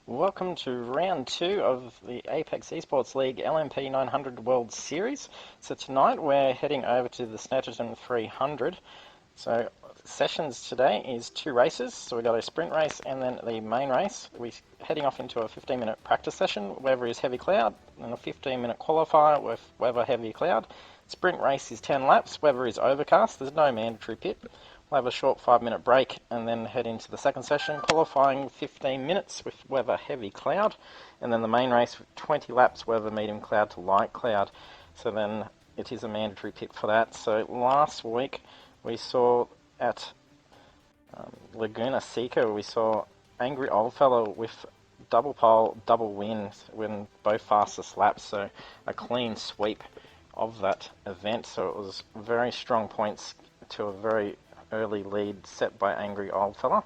Welcome to round 2 of the Apex Esports League LMP900 World Series. So tonight we're heading over to the Snetterton 300. So sessions today is 2 races. So we've got a sprint race and then the main race. We're heading off into a 15-minute practice session. Weather is heavy cloud, and a 15-minute qualifier with weather heavy cloud. Sprint race is 10 laps. Weather is overcast. There's no mandatory pit. We'll have a short 5-minute break and then head into the second session, qualifying 15 minutes with weather heavy cloud, and then the main race with 20 laps, weather medium cloud to light cloud. So then it is a mandatory pit for that. So last week we saw at Laguna Seca, we saw Angry Oldfellow with double pole, double win, win both fastest laps, so a clean sweep of that event. So it was very strong points to a very early lead set by Angry Oldfella.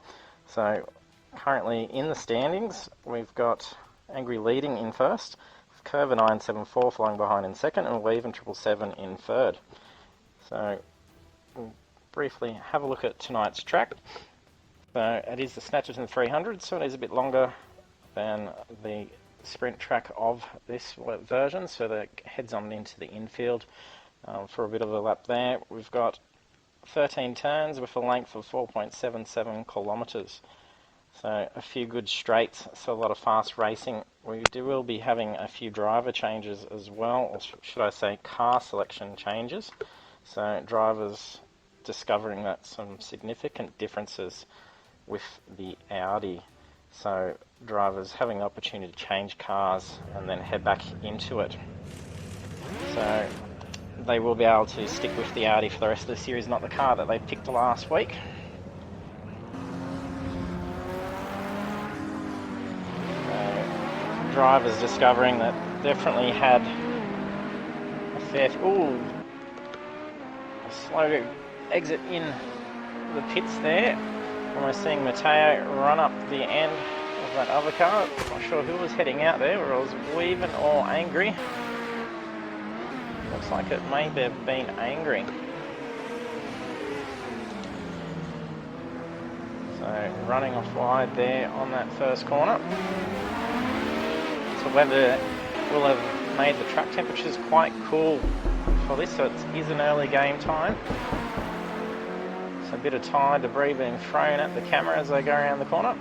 So currently in the standings, we've got Angry leading in first, Curve 974 flying behind in second, and Weave and 777 in third. So we'll briefly have a look at tonight's track. So it is the Snetterton 300, so it is a bit longer than the sprint track of this version, so that heads on into the infield for a bit of a lap there. We've got 13 turns with a length of 4.77 kilometres. So a few good straights, so a lot of fast racing. We will be having a few driver changes as well, or should I say car selection changes. So drivers discovering that some significant differences with the Audi. So drivers having the opportunity to change cars and then head back into it. So they will be able to stick with the Audi for the rest of the series, not the car that they picked last week. Drivers discovering that definitely had a fair... a slow exit in the pits there. And we're seeing Matteo run up the end of that other car. Not sure who was heading out there, whether it was Weaving or Angry. Looks like it may have been Angry. So running off wide there on that first corner. So weather will have made the track temperatures quite cool for this, so it is an early game time. So a bit of tire debris being thrown at the camera as they go around the corner.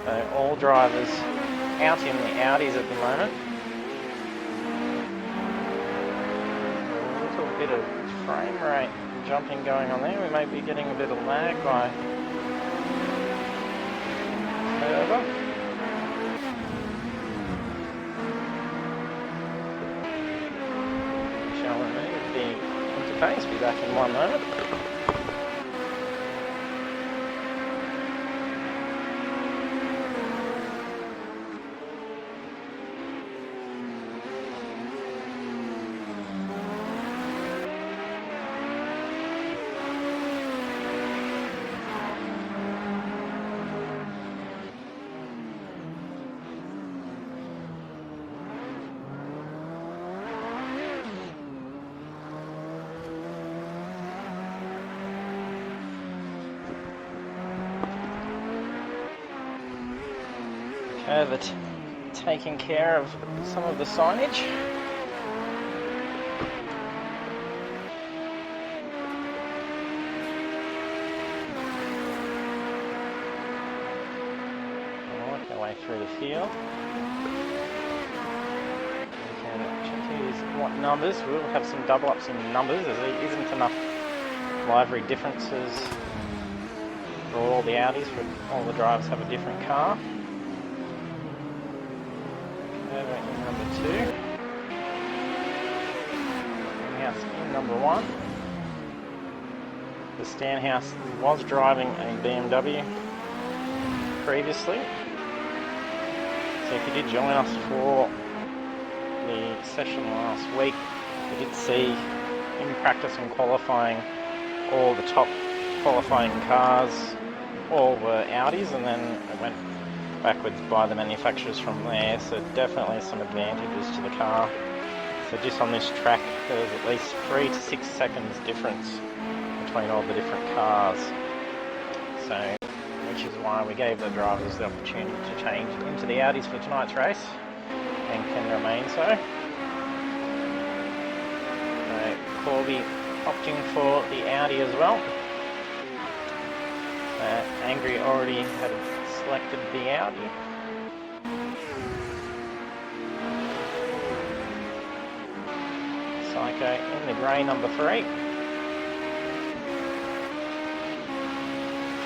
So all drivers out in the Audis at the moment. A little bit of frame rate jumping going on there. We may be getting a bit of lag by Curver. Shall remove the interface, be back in 1 moment. Curve taking care of some of the signage. I'll work our way through the field. We can check these what numbers. We'll have some double ups in numbers as there isn't enough livery differences for all the Audis, but all the drivers have a different car. Over in number 2. Stenhouse in number 1. The Stenhouse was driving a BMW previously. So if you did join us for the session last week, you did see in practice and qualifying all the top qualifying cars all were Audis, and then it went backwards by the manufacturers from there, so definitely some advantages to the car So just on this track, there's at least 3 to 6 seconds difference between all the different cars. So, which is why we gave the drivers the opportunity to change into the Audis for tonight's race, and can remain so. So Corby opting for the Audi as well. Angry already had selected the Audi. Psycho in the grey number 3.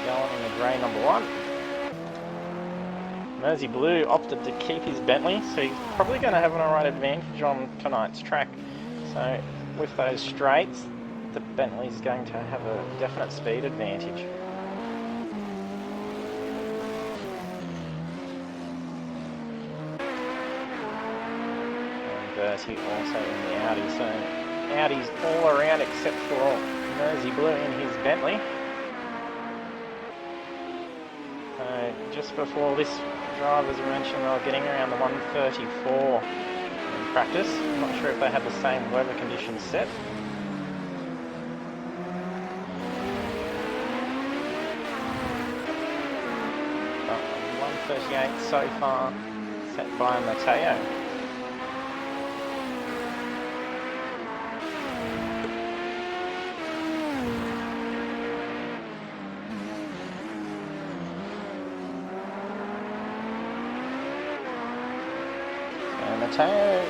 Going in the grey number 1. Mersey Blue opted to keep his Bentley, so he's probably going to have an alright advantage on tonight's track. So with those straights, the Bentley's going to have a definite speed advantage. Bertie also in the Audi, so Audi's all around except for Mersey Blue in his Bentley. Just before this, drivers mentioned they were getting around the 134 in practice. I'm not sure if they had the same weather conditions set. 138 so far set by Matteo. Matteo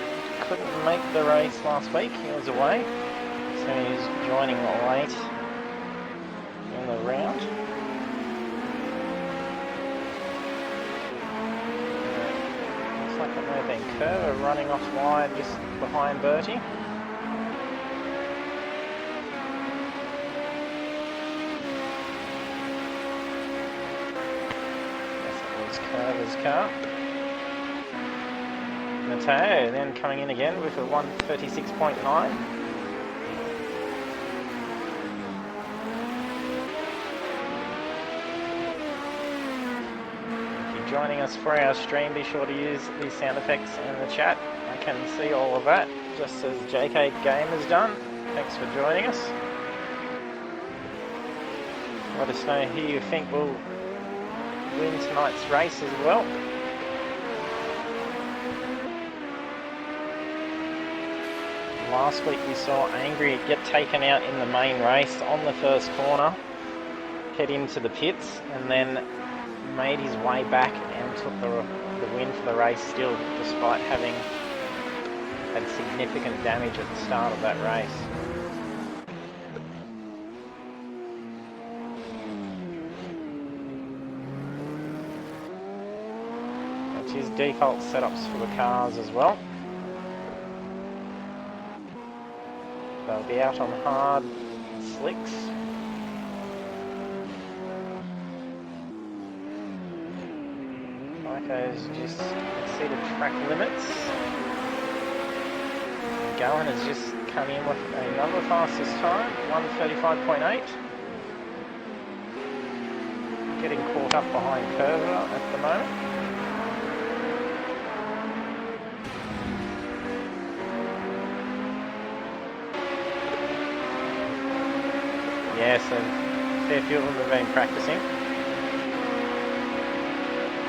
couldn't make the race last week, he was away, so he's joining late in the round. Looks like it may have been Curver running off wide just behind Bertie. Yes, it was Curver's car. Matteo then coming in again with a 136.9. If you're joining us for our stream, be sure to use the sound effects in the chat. I can see all of that, just as JK Game has done. Thanks for joining us. Let us know who you think will win tonight's race as well. Last week we saw Angry get taken out in the main race on the first corner, head into the pits, and then made his way back and took the win for the race still, despite having had significant damage at the start of that race. That's his default setups for the cars as well. They'll be out on hard slicks. Michael's just exceeded track limits. Gallen has just come in with another fastest time, 1:35.8. Getting caught up behind Curver at the moment. Yes, a fair few of them have been practicing.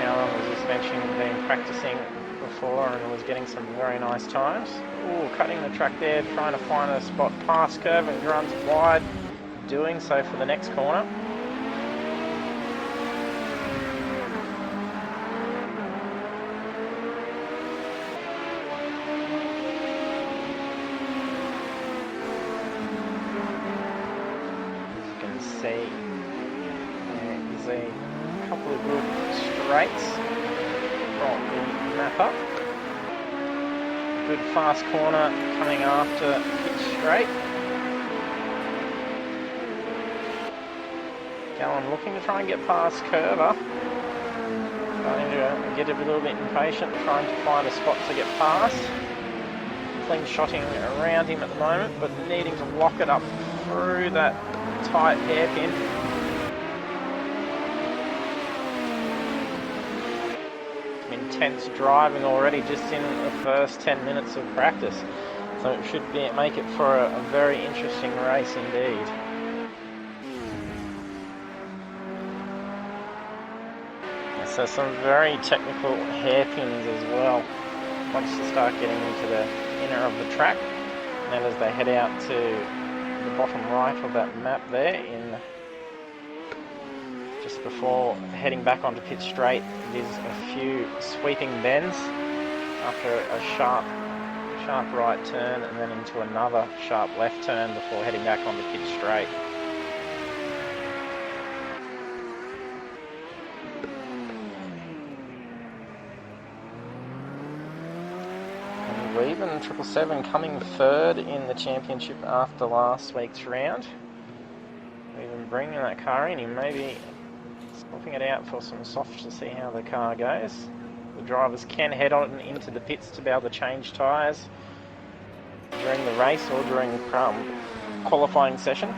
Alan was just mentioning been practicing before and was getting some very nice times. Ooh, cutting the track there, trying to find a spot past curve and runs wide, doing so for the next corner. There's a couple of good straights from the map up. Good fast corner coming after pitch straight. Gallen looking to try and get past Curver. Starting to get a little bit impatient, trying to find a spot to get past. Clean shotting around him at the moment, but needing to lock it up through that tight hairpin. Intense driving already just in the first 10 minutes of practice. So it should make it for a very interesting race indeed. So some very technical hairpins as well once you start getting into the inner of the track. And then as they head out to the bottom right of that map there, just before heading back onto pit straight, there's a few sweeping bends after a sharp right turn and then into another sharp left turn before heading back onto pit straight. And Weaven 777 coming third in the championship after last week's round. Weaven bringing that car in, he may be swapping it out for some softs to see how the car goes. The drivers can head on into the pits to be able to change tyres during the race or during qualifying session.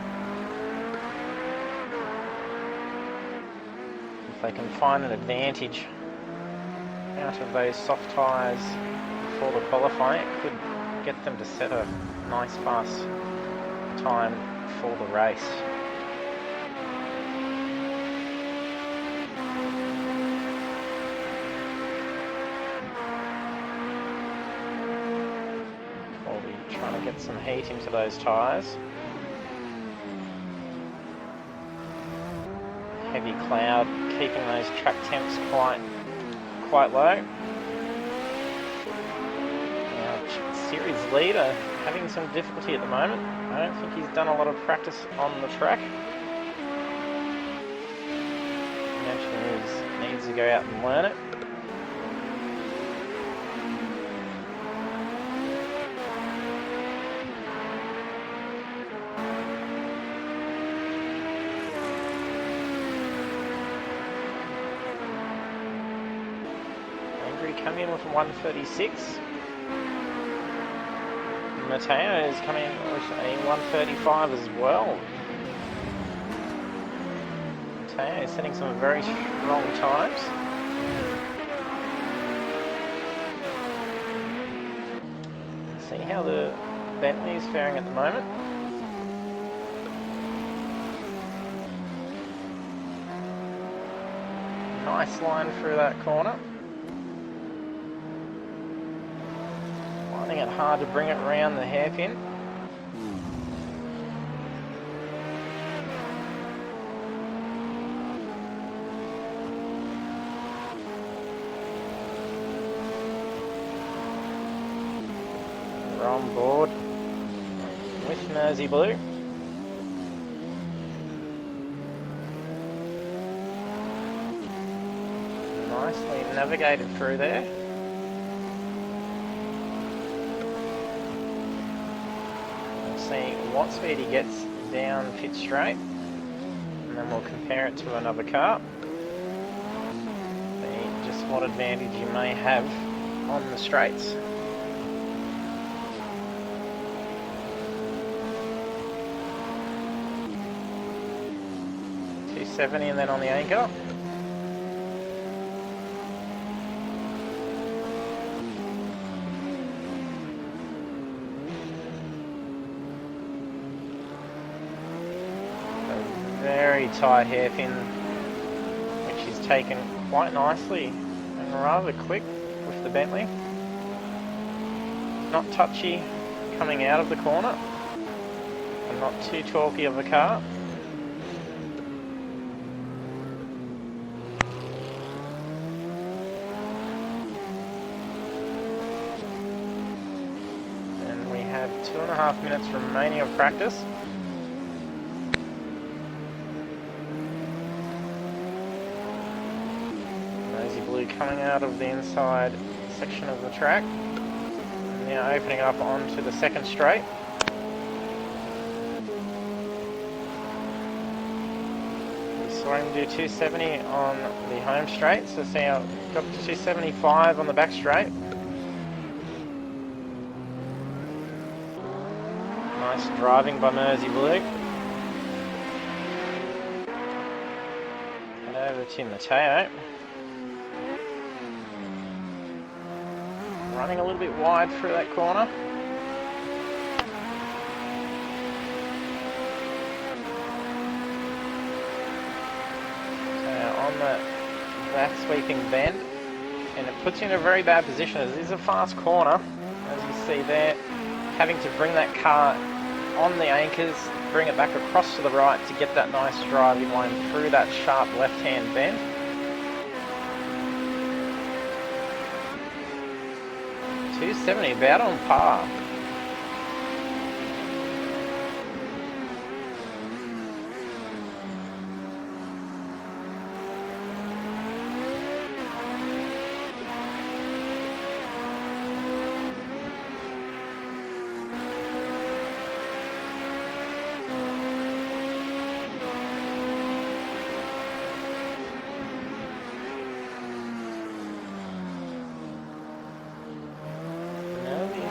If they can find an advantage out of those soft tyres before the qualifying, it could get them to set a nice fast time for the race. Trying to get some heat into those tyres. Heavy cloud keeping those track temps quite low. Now, series leader having some difficulty at the moment. I don't think he's done a lot of practice on the track. He mentioned he needs to go out and learn it. Coming in with 136. Matteo is coming in with a 135 as well. Matteo is setting some very strong times. See how the Bentley is faring at the moment. Nice line through that corner. Finding it hard to bring it around the hairpin. We're on board with Mersey Blue. Nicely navigated through there. See what speed he gets down pit straight, and then we'll compare it to another car. See just what advantage you may have on the straights. .270 and then on the anchor. Very tight hairpin, which is taken quite nicely and rather quick with the Bentley. Not touchy coming out of the corner and not too torquey of a car. And we have 2.5 minutes remaining of practice. Coming out of the inside section of the track, now opening up onto the second straight. We saw him do 270 on the home straight, so see how got to 275 on the back straight. Nice driving by Mersey Blue. And over to Matteo. Running a little bit wide through that corner. that sweeping bend, and it puts you in a very bad position. It is a fast corner, as you see there, having to bring that car on the anchors, bring it back across to the right to get that nice driving line through that sharp left-hand bend. .270, about on par.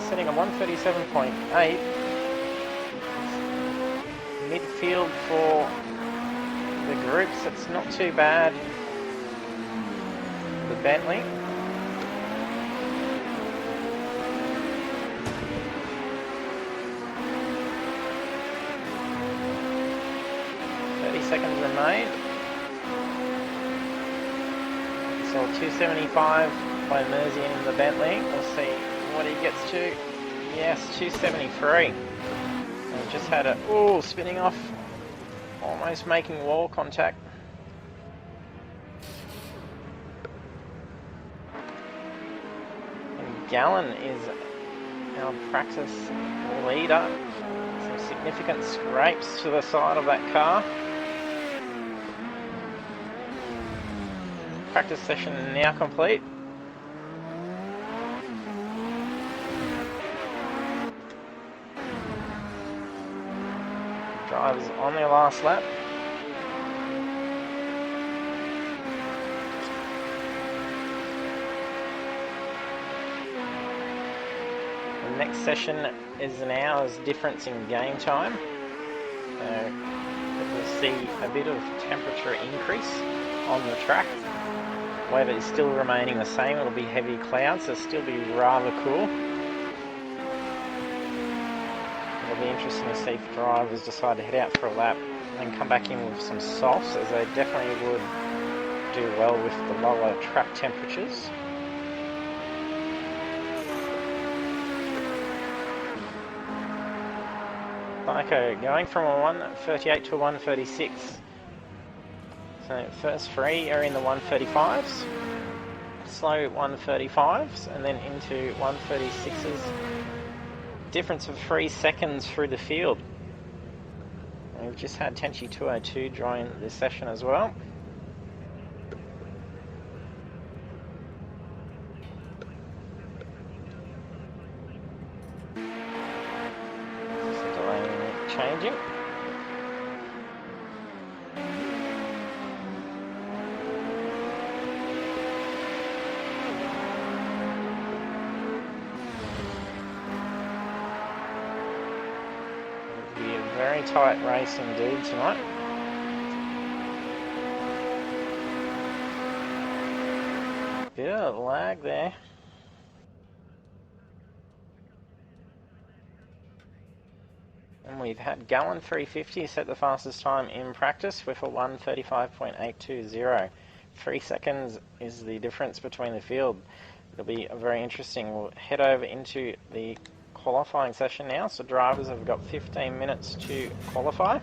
Sitting at 137.8. Midfield for the groups, it's not too bad. The Bentley. Seconds remain. So 275 by Merzian in the Bentley. We'll see what he gets to. Yes, 273. And just had a spinning off, almost making wall contact. And Gallen is our practice leader. Some significant scrapes to the side of that car. Practice session now complete. Drivers on their last lap. The next session is an hour's difference in game time. So we'll see a bit of temperature increase on the track. Weather is still remaining the same. It'll be heavy clouds, so it'll still be rather cool. It'll be interesting to see if drivers decide to head out for a lap and come back in with some softs, as they definitely would do well with the lower track temperatures. Psycho going from a 138 to a 136. So first three are in the 135s, slow 135s, and then into 136s. Difference of 3 seconds through the field. And we've just had Tenchi 202 join this session as well. Just a delay changing. Very tight race indeed tonight. Bit of lag there. And we've had Gallen 350 set the fastest time in practice with a 1:35.820. 3 seconds is the difference between the field. It'll be very interesting. We'll head over into the qualifying session now, so drivers have got 15 minutes to qualify.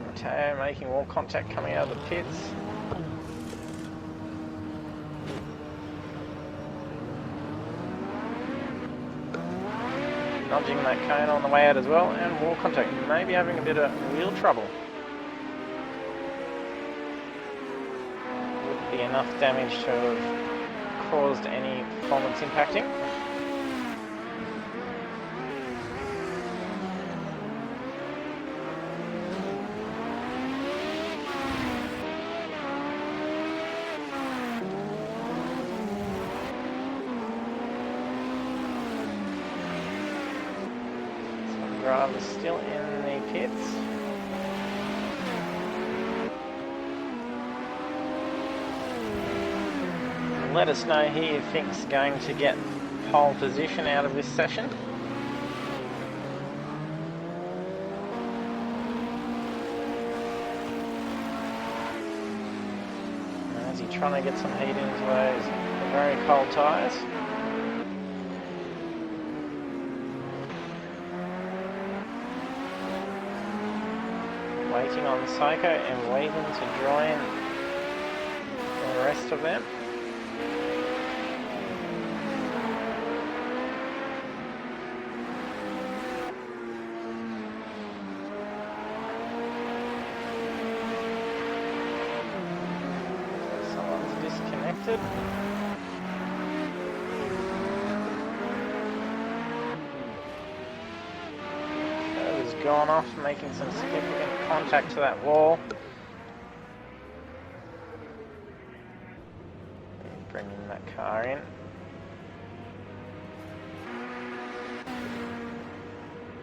Mateo making wall contact coming out of the pits. Nudging that cone on the way out as well, and wall contact, maybe having a bit of wheel trouble. Wouldn't be enough damage to have caused any performance impacting. Drivers still in the pits. Let us know who you think's going to get pole position out of this session. trying to get some heat into those very cold tyres. Waiting on Psycho and Waving to join the rest of them. Someone's disconnected. Gone off, making some significant contact to that wall. Bringing that car in.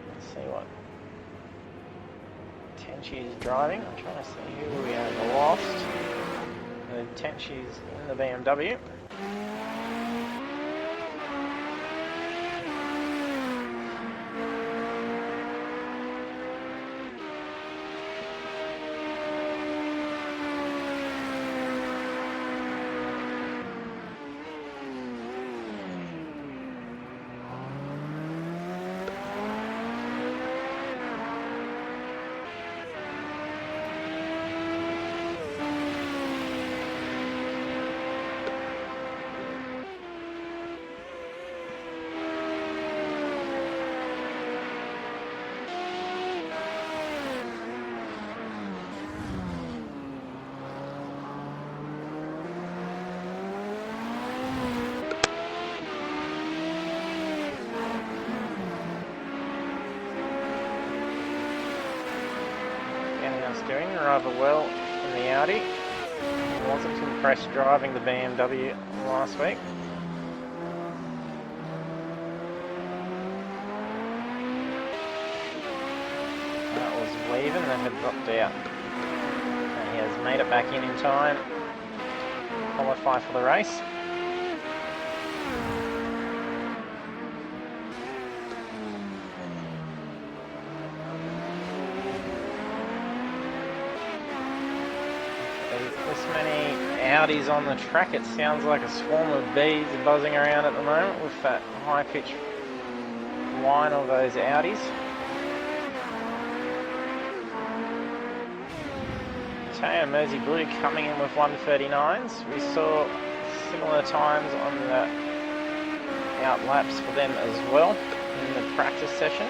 Let's see what Tenchi's driving. I'm trying to see who we have lost. Tenchi's in the BMW. Doing rather well in the Audi. Wasn't impressed driving the BMW last week. That was Weaven that had dropped out. And he has made it back in time to qualify for the race. This many Audis on the track, it sounds like a swarm of bees buzzing around at the moment with that high-pitched whine of those Audis. Teo Mersey Blue coming in with 139s. We saw similar times on the out laps for them as well in the practice session.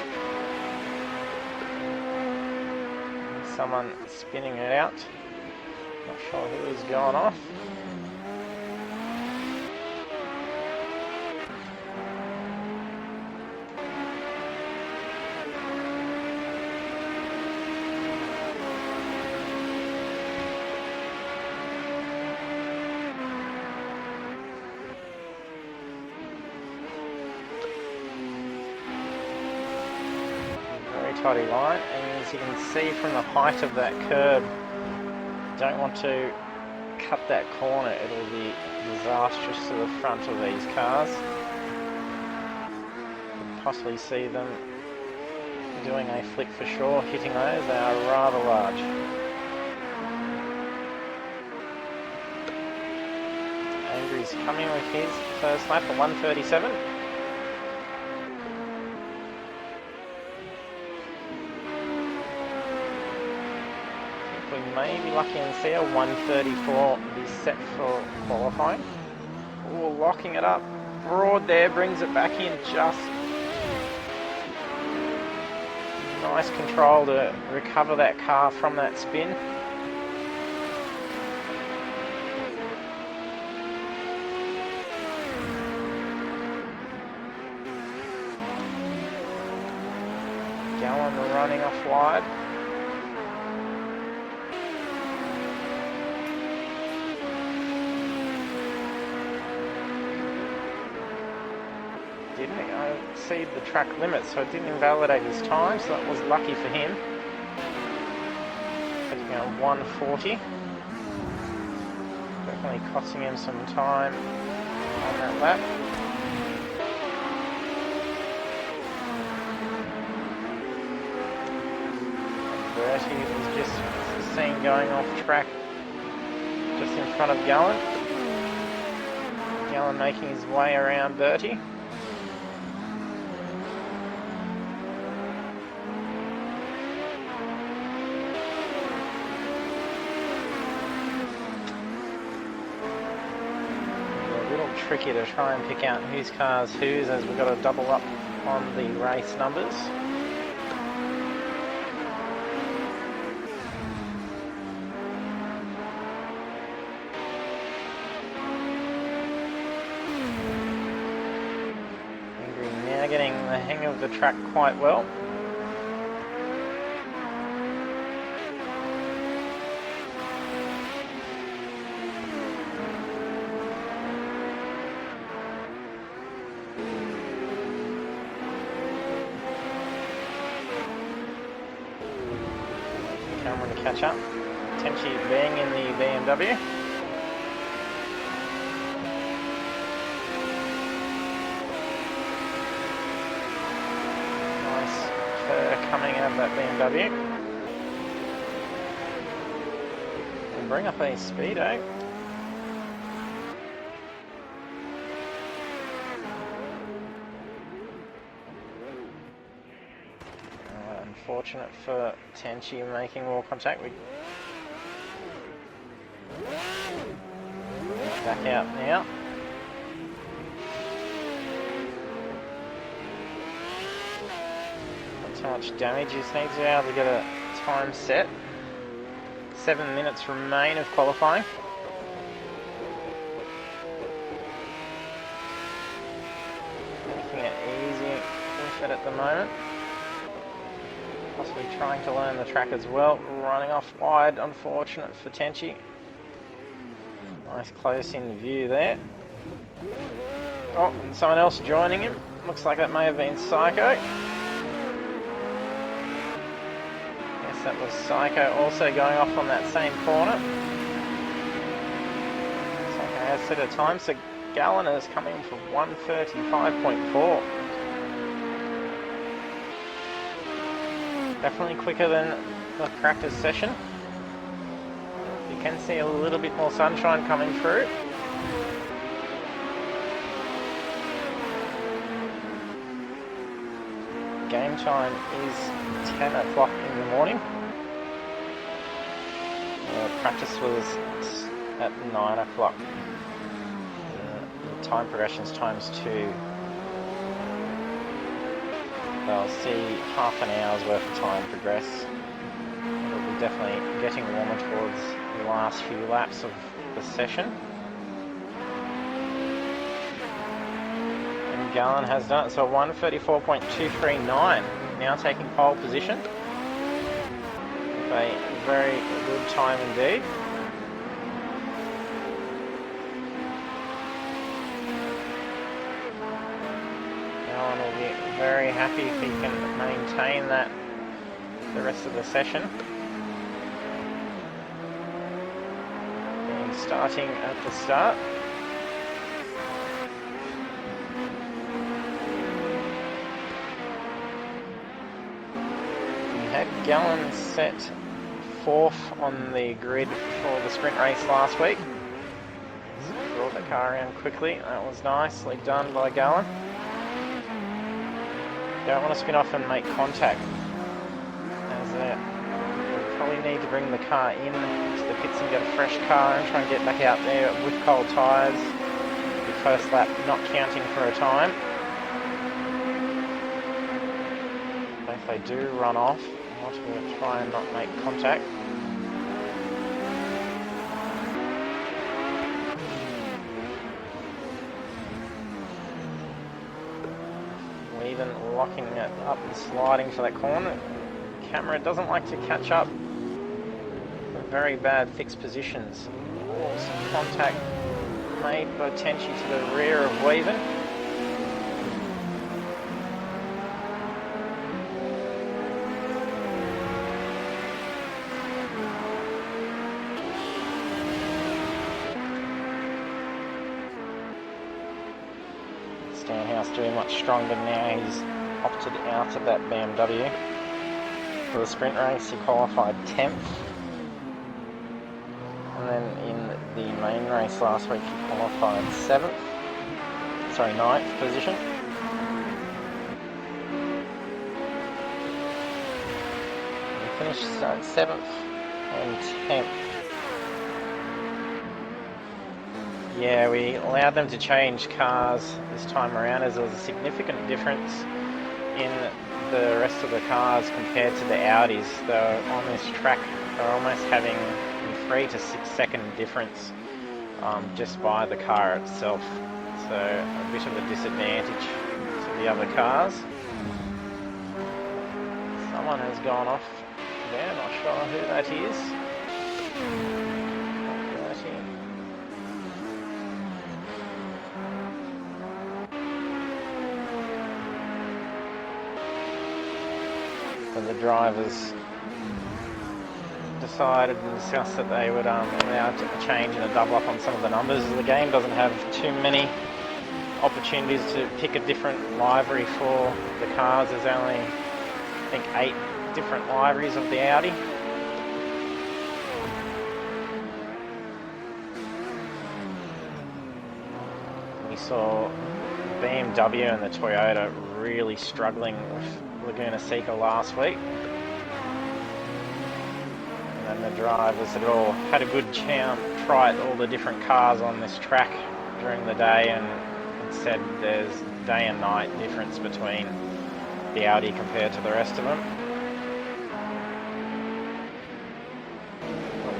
Someone spinning it out. Not sure who is going off. Very tidy line, and as you can see from the height of that curb, don't want to cut that corner, it'll be disastrous to the front of these cars. Could possibly see them doing a flick for sure, hitting those, they are rather large. Andrew's coming with his first lap at 1:37. We may be lucky and see a 1:34 be set for qualifying. Oh, locking it up. Broad there, brings it back in just. Nice control to recover that car from that spin. Gallen running off wide. Didn't exceed the track limit, so it didn't invalidate his time, so that was lucky for him. Taking out 140. Definitely costing him some time on that lap. Bertie was just seen going off track just in front of Gallen. Gallen making his way around Bertie. A little tricky to try and pick out whose car's whose, as we've got to double up on the race numbers. Now getting the hang of the track quite well. Cameron to catch up. Tenchi being in the BMW. Coming out of that BMW. We'll bring up a speedo. Unfortunate for Tenchi making more contact. We back out now. How much damage he just needs to be able to get a time set. 7 minutes remain of qualifying. Making it easy with it at the moment. Possibly trying to learn the track as well. Running off wide, unfortunate for Tenchi. Nice close in view there. Oh, and someone else joining him. Looks like that may have been Psycho. That was Psycho also going off on that same corner. Psycho has set a time, so Gallen is coming for 1:35.4. Definitely quicker than the practice session. You can see a little bit more sunshine coming through. Game time is 10 o'clock in the morning. Practice was at 9 o'clock. The time progression's ×2. They'll see half an hour's worth of time progress. It'll be definitely getting warmer towards the last few laps of the session. And Gallen has done it, so 1:34.239, now taking pole position. A very good time indeed. Gallen will be very happy if he can maintain that the rest of the session. And starting at the start. We had Gallen set 4th on the grid for the sprint race last week. So brought the car around quickly. That was nicely done by Gallen. Don't want to spin off and make contact, as we'll probably need to bring the car in to the pits and get a fresh car and try and get back out there with cold tyres. The first lap not counting for a time. But if they do run off, I'm going to try and not make contact. We're even locking it up and sliding for that corner. The camera doesn't like to catch up. Very bad fixed positions. Oh, some contact made by Tenchi to the rear of Weaven. Stanhouse doing much stronger now. He's opted out of that BMW. For the sprint race, he qualified 10th. And then in the main race last week, he qualified 7th. sorry, 9th position. We finished 7th and 10th. Yeah, we allowed them to change cars this time around as there was a significant difference in the rest of the cars compared to the Audis. Though on this track, they're almost having a 3 to 6 second difference just by the car itself. So a bit of a disadvantage to the other cars. Someone has gone off there, not sure who that is. But the drivers decided and discussed that they would allow a change and a double up on some of the numbers. The game doesn't have too many opportunities to pick a different livery for the cars. There's only, I think, 8 different liveries of the Audi. We saw BMW and the Toyota really struggling with Laguna Seca last week. And then the drivers had all had a good try at all the different cars on this track during the day and said there's day and night difference between the Audi compared to the rest of them.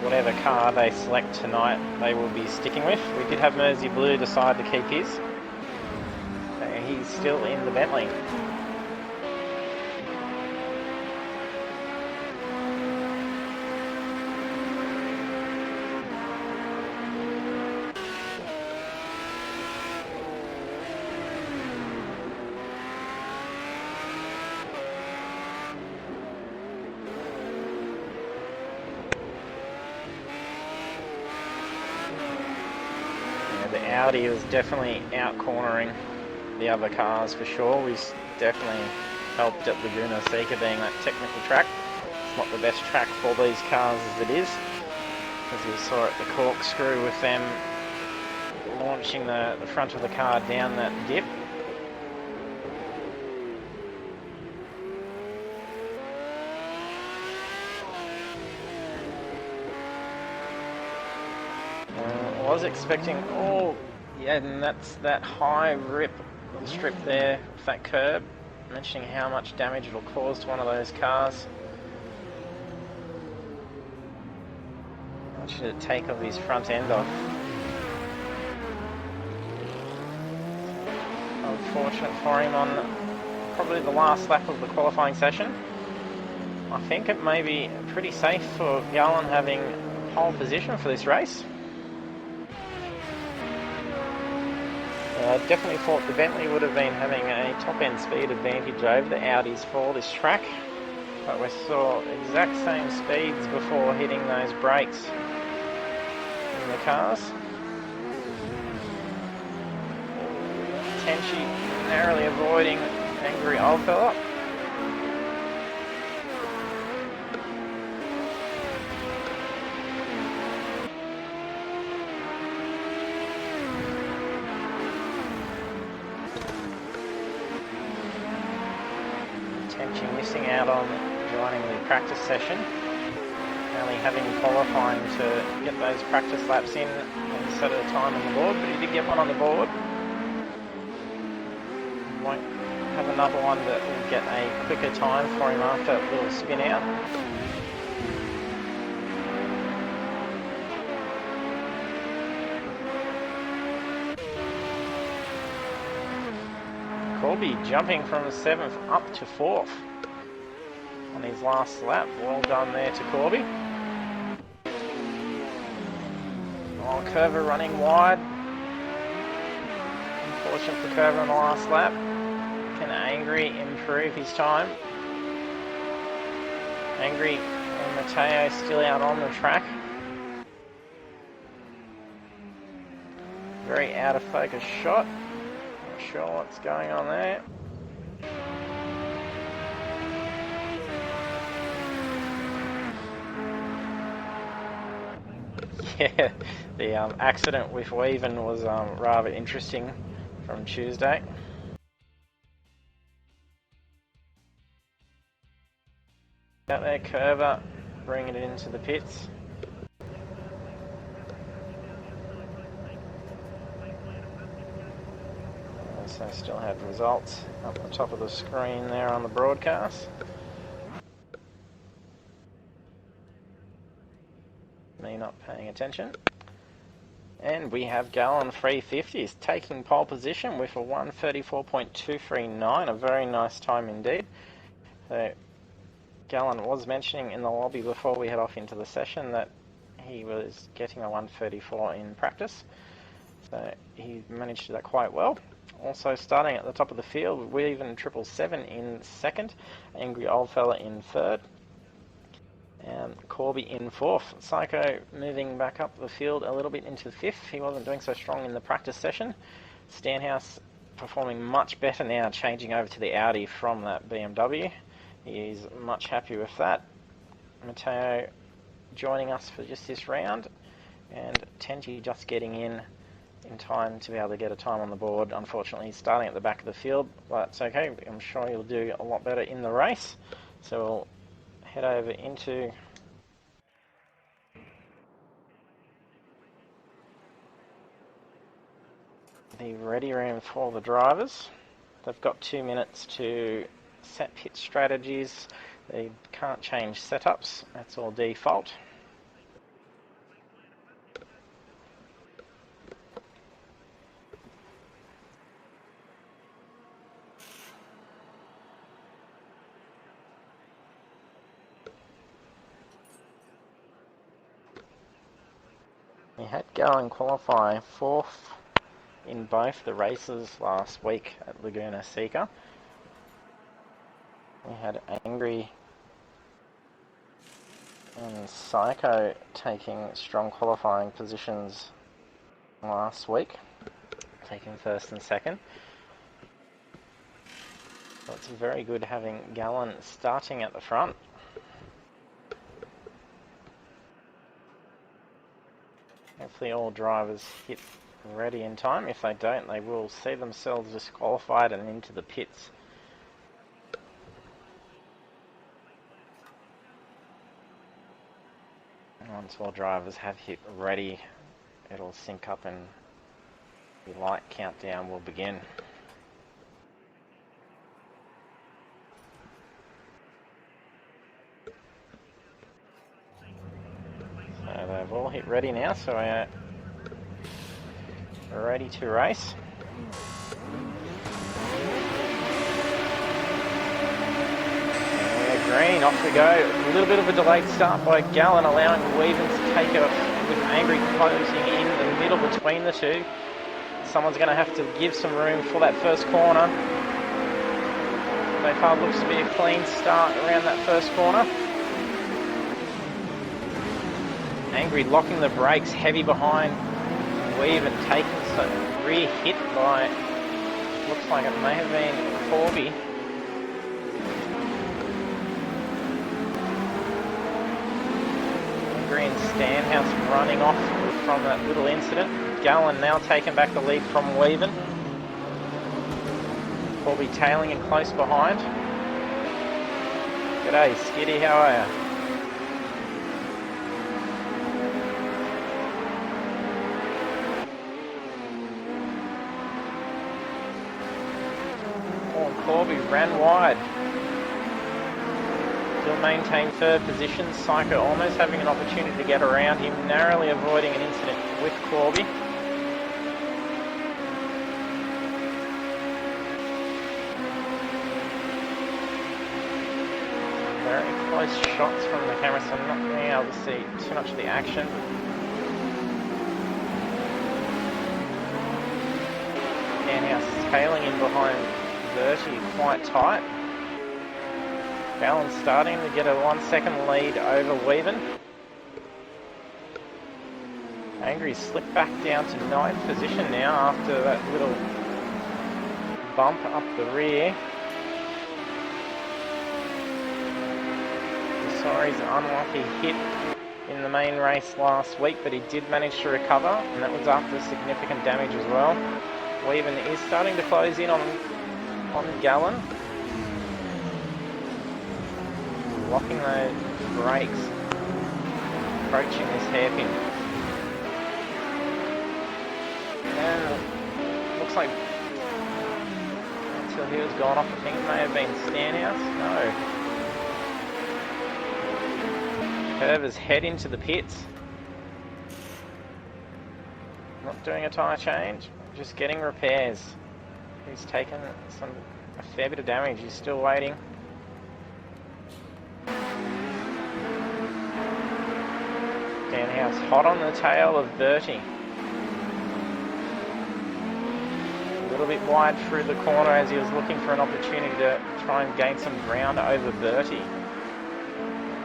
Whatever car they select tonight, they will be sticking with. We did have Mersey Blue decide to keep his. So he's still in the Bentley. The Audi was definitely out-cornering the other cars for sure. We definitely helped at Laguna Seca being that technical track. It's not the best track for these cars as it is. As we saw at the corkscrew with them launching the front of the car down that dip. I was expecting, and that's that high rip strip there, with that curb, mentioning how much damage it'll cause to one of those cars. I want you to take off his front end off. Unfortunate for him on probably the last lap of the qualifying session. I think it may be pretty safe for Garland having pole position for this race. Definitely thought the Bentley would have been having a top-end speed advantage over the Audis for this track, but we saw exact same speeds before hitting those brakes in the cars. Tenchi narrowly avoiding angry old fella. Missing out on joining the practice session, only having qualifying to get those practice laps in instead of the time on the board, but he did get one on the board. Won't have another one that will get a quicker time for him after a little spin out. Corby jumping from 7th up to 4th on his last lap. Well done there to Corby. Curver running wide. Unfortunate for Curver on the last lap. Can Angry improve his time? Angry and Matteo still out on the track. Very out of focus shot. Not sure what's going on there. Yeah, the accident with Weaven was rather interesting from Tuesday. Out there, Curver, bringing it into the pits. So still had results up the top of the screen there on the broadcast. Me not paying attention. And we have Gallon 350s taking pole position with a 1:34.239, a very nice time indeed. So Gallon was mentioning in the lobby before we head off into the session that he was getting a 1:34 in practice. So he managed to do that quite well. Also starting at the top of the field, Weaven 777 in second, Angry Oldfella in third, and Corby in fourth. Psycho moving back up the field a little bit into fifth. He wasn't doing so strong in the practice session. Stanhouse performing much better now, changing over to the Audi from that BMW. He's much happy with that. Matteo joining us for just this round, and Tenji just getting in time to be able to get a time on the board. Unfortunately, he's starting at the back of the field, but it's okay. I'm sure he'll do a lot better in the race. So we'll head over into the ready room for the drivers. They've got 2 minutes to set pit strategies. They can't change setups. That's all default. We had Gallon qualify fourth in both the races last week at Laguna Seca. We had Angry and Psycho taking strong qualifying positions last week, taking first and second. So it's very good having Gallon starting at the front. Hopefully all drivers hit ready in time. If they don't, they will see themselves disqualified and into the pits. Once all drivers have hit ready, it'll sync up and the light countdown will begin. So they've all hit ready now, so we're ready to race. And we're green, off we go. A little bit of a delayed start by Gallon, allowing Weaven to take it with Angry closing in the middle between the two. Someone's going to have to give some room for that first corner. So far looks to be a clean start around that first corner. Angry locking the brakes, heavy behind Weaven, taking some rear hit by, looks like it may have been Corby. Angry and Stanhouse running off from that little incident. Gallon now taking back the lead from Weaven. Corby tailing in close behind. G'day Skiddy, how are you? Corby ran wide. Still maintained third position. Psycho almost having an opportunity to get around him, narrowly avoiding an incident with Corby. Very close shots from the camera, so I'm not being able to see too much of the action. Stanhouse tailing in behind Verti quite tight. Gallon starting to get a 1 second lead over Weaven. Angry slipped back down to 9th position now after that little bump up the rear. Sorry's an unlucky hit in the main race last week, but he did manage to recover, and that was after significant damage as well. Weaven is starting to close in on Gallen. Locking those brakes. Approaching this hairpin. And looks like until he was gone off, I think it may have been Stanhouse. No. Curvers head into the pits. Not doing a tyre change, just getting repairs. He's taken a fair bit of damage. He's still waiting. Stanhouse hot on the tail of Bertie. A little bit wide through the corner as he was looking for an opportunity to try and gain some ground over Bertie.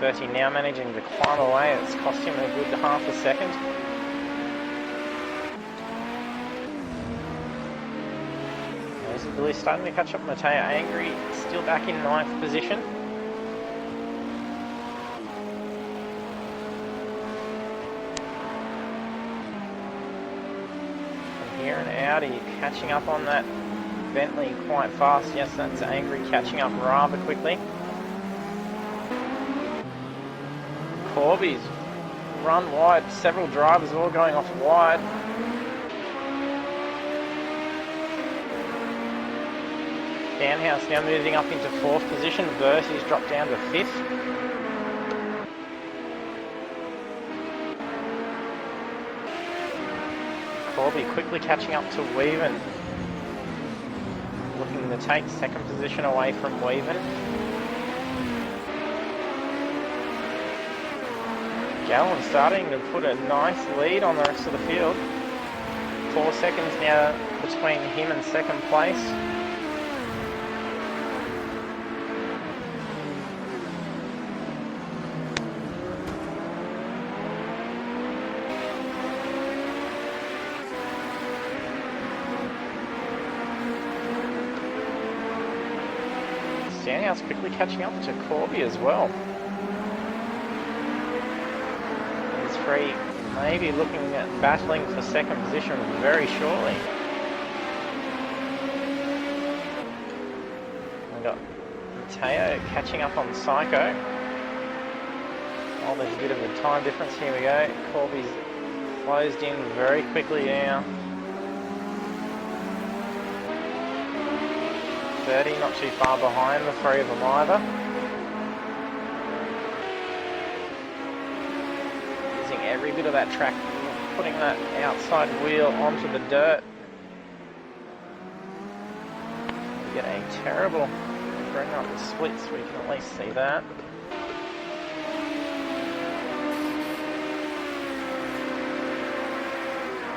Bertie now managing to climb away. It's cost him a good half a second. Billy starting to catch up. Mateo Angry still back in 9th position. From here and out, are you catching up on that Bentley quite fast? Yes, that's Angry catching up rather quickly. Corby's run wide. Several drivers all going off wide. Downhouse now moving up into 4th position. Bertie's dropped down to 5th. Corby quickly catching up to Weaven. Looking to take 2nd position away from Weaven. Gallen starting to put a nice lead on the rest of the field. 4 seconds now between him and 2nd place. Stanhouse quickly catching up to Corby as well. These three maybe looking at battling for 2nd position very shortly. We've got Mateo catching up on Psycho. Oh, there's a bit of a time difference. Here we go. Corby's closed in very quickly now. 30, not too far behind the three of them either. Using every bit of that track, putting that outside wheel onto the dirt. We get a terrible bring up the splits, we can at least see that.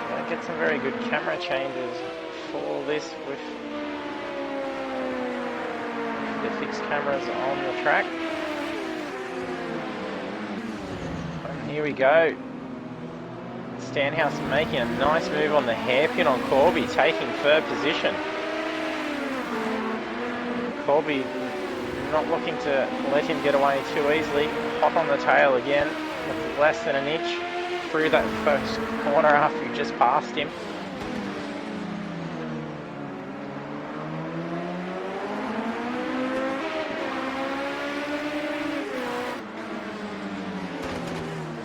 Gonna get some very good camera changes for this with the fixed cameras on the track. And here we go. Stanhouse making a nice move on the hairpin on Corby, taking 3rd position. Corby not looking to let him get away too easily. Hot on the tail again, with less than an inch through that first corner after he just passed him.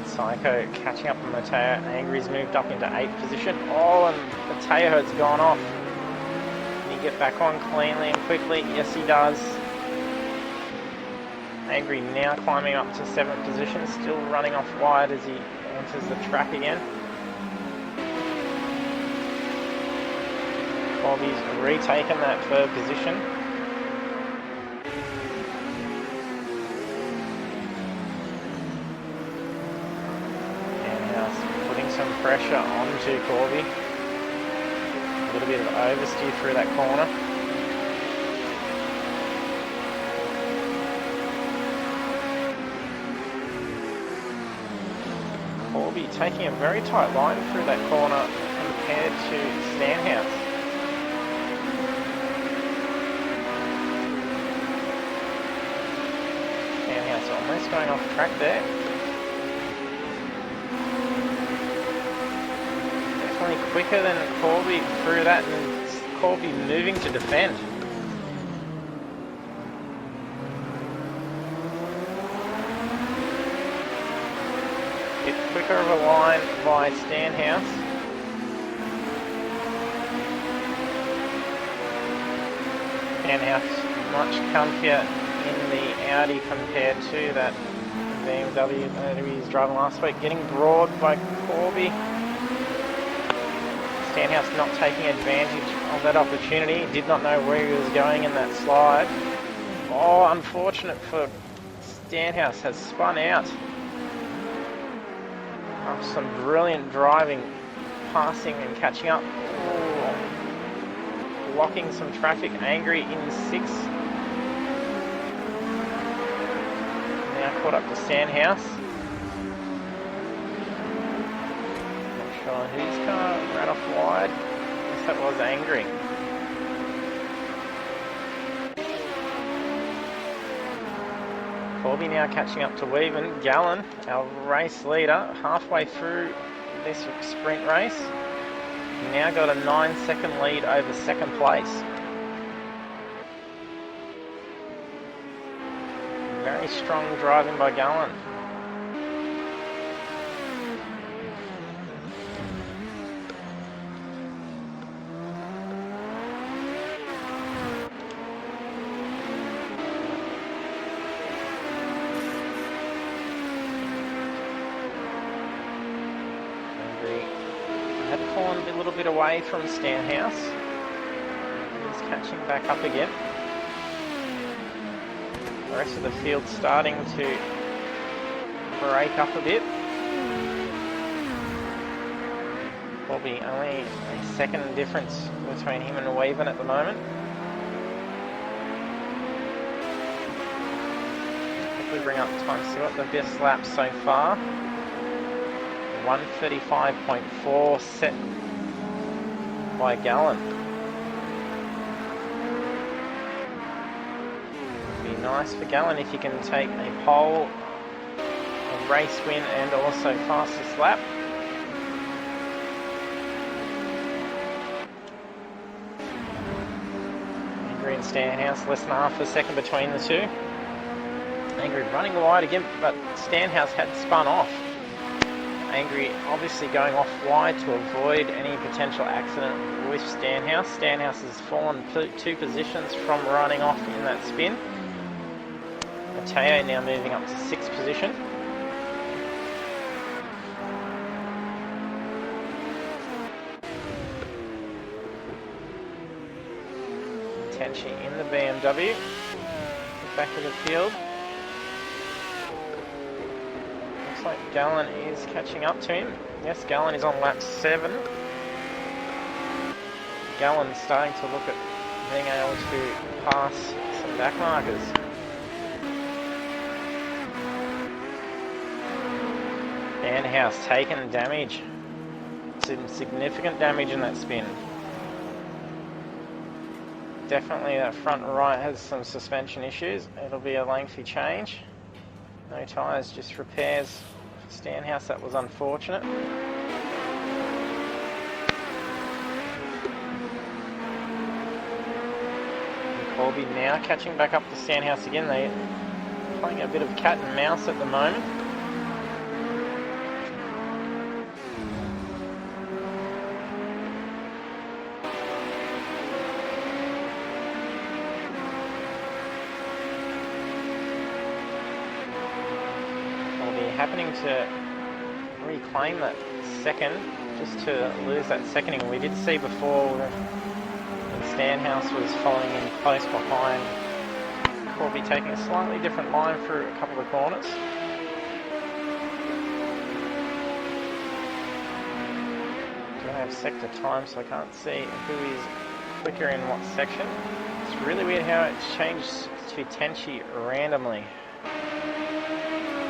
Psycho catching up on Mateo. Angry's moved up into 8th position. Oh, and Mateo has gone off. Can he get back on cleanly and quickly? Yes, he does. Angry now climbing up to 7th position, still running off wide as he enters the track again. Bobby's retaken that 3rd position. Some pressure onto Corby. A little bit of oversteer through that corner. Corby taking a very tight line through that corner compared to Stanhouse. Stanhouse almost going off track there. quicker than Corby through that, and Corby moving to defend. Bit quicker of a line by Stanhouse. Stanhouse much comfier in the Audi compared to that BMW that he was driving last week. Getting broad by Corby. Stanhouse not taking advantage of that opportunity. He did not know where he was going in that slide. Oh, unfortunate for Stanhouse, has spun out. After some brilliant driving, passing and catching up. Oh, blocking some traffic, Angry in 6th. Now caught up to Stanhouse. Whose car ran off wide? I guess that was Angry. Corby now catching up to Weaven. Gallen, our race leader, halfway through this sprint race. Now got a 9-second lead over second place. Very strong driving by Gallen. Had fallen a little bit away from Stanhouse. He's catching back up again. The rest of the field starting to break up a bit. Probably only a second difference between him and Weaven at the moment. Quickly bring up time, see what the best lap so far. 1:35.4 set by Gallen. Be nice for Gallen if he can take a pole, a race win, and also fastest lap. Angry and Stanhouse, less than half a second between the two. Angry running wide again, but Stanhouse had spun off. Angry obviously going off wide to avoid any potential accident with Stanhouse. Stanhouse has fallen 2 positions from running off in that spin. Mateo now moving up to 6th position. Tenchi in the BMW. Back to the field. Like Gallen is catching up to him. Yes, Gallen is on lap 7. Gallen starting to look at being able to pass some back markers. Stanhouse taking damage. Some significant damage in that spin. Definitely that front right has some suspension issues. It'll be a lengthy change. No tyres, just repairs. Stanhouse, that was unfortunate. And Corby now catching back up to Stanhouse again. They're playing a bit of cat and mouse at the moment. Happening to reclaim that second, just to lose that seconding. We did see before when Stanhouse was following in close behind, Corby taking a slightly different line through a couple of corners. Don't have sector time, so I can't see who is quicker in what section. It's really weird how it changed to Tenchi randomly.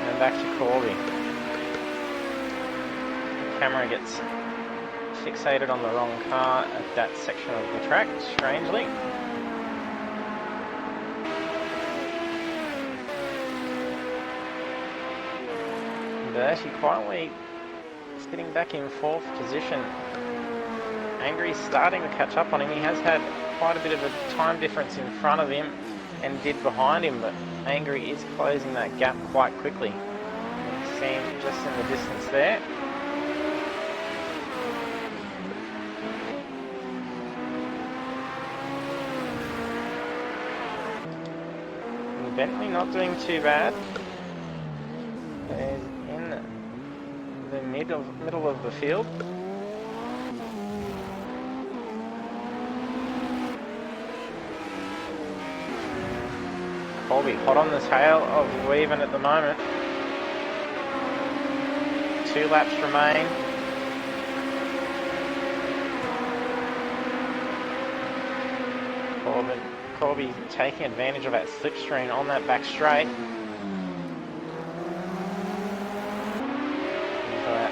And back to Corby. The camera gets fixated on the wrong car at that section of the track, strangely. Bertie quietly sitting back in 4th position. Angry's starting to catch up on him. He has had quite a bit of a time difference in front of him and did behind him, but Angry is closing that gap quite quickly. You see him just in the distance there. And Bentley not doing too bad. Is in the middle of the field. Colby hot on the tail of Weaven at the moment. 2 laps remain. Colby taking advantage of that slipstream on that back straight. That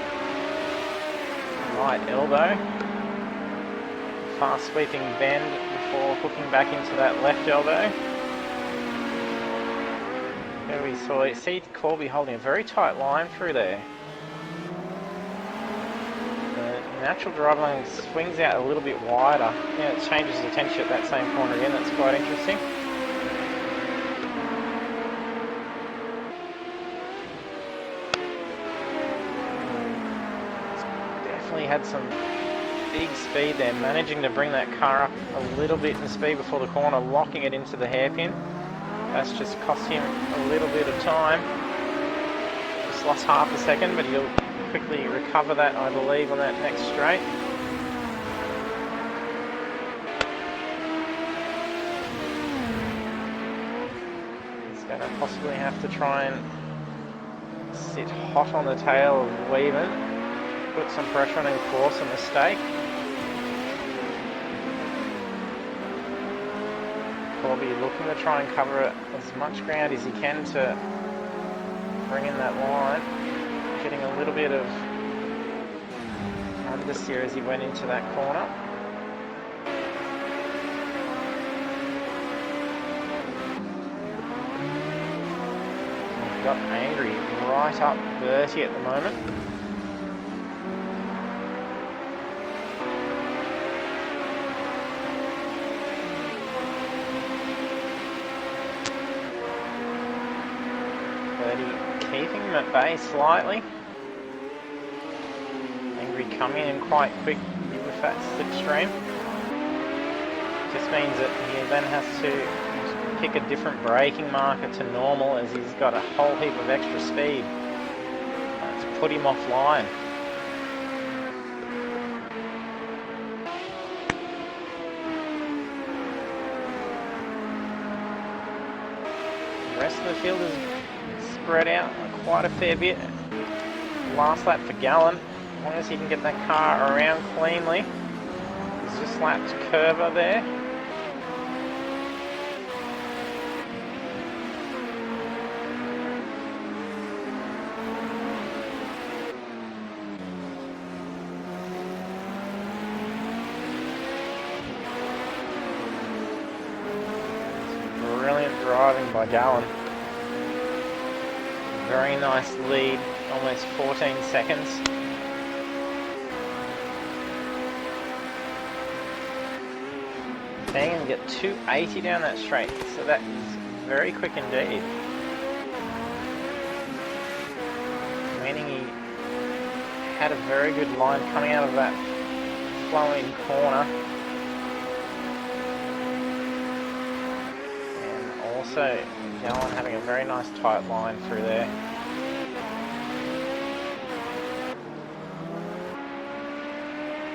right elbow. Fast sweeping bend before hooking back into that left elbow. There we see Corby holding a very tight line through there. The natural drive line swings out a little bit wider. Yeah, it changes the tension at that same corner again. That's quite interesting. Definitely had some big speed there, managing to bring that car up a little bit in speed before the corner, locking it into the hairpin. That's just cost him a little bit of time. Just lost half a second, but he'll quickly recover that, I believe, on that next straight. He's going to possibly have to try and sit hot on the tail of Weaven, put some pressure on him, force a mistake. Corby looking to try and cover as much ground as he can to bring in that line. Getting a little bit of understeer as he went into that corner. We've got Angry right up Bertie at the moment. Keeping him at bay slightly. Angry coming in quite quick with that slipstream. Just means that he then has to pick a different braking marker to normal as he's got a whole heap of extra speed to put him offline. The rest of the field is spread out quite a fair bit. Last lap for Gallen. As long as he can get that car around cleanly. He's just lapped Curver there. Brilliant driving by Gallen. Very nice lead, almost 14 seconds. Seeing him get 280 down that straight, so that is very quick indeed. Meaning he had a very good line coming out of that flowing corner. And also Gallen having a very nice tight line through there.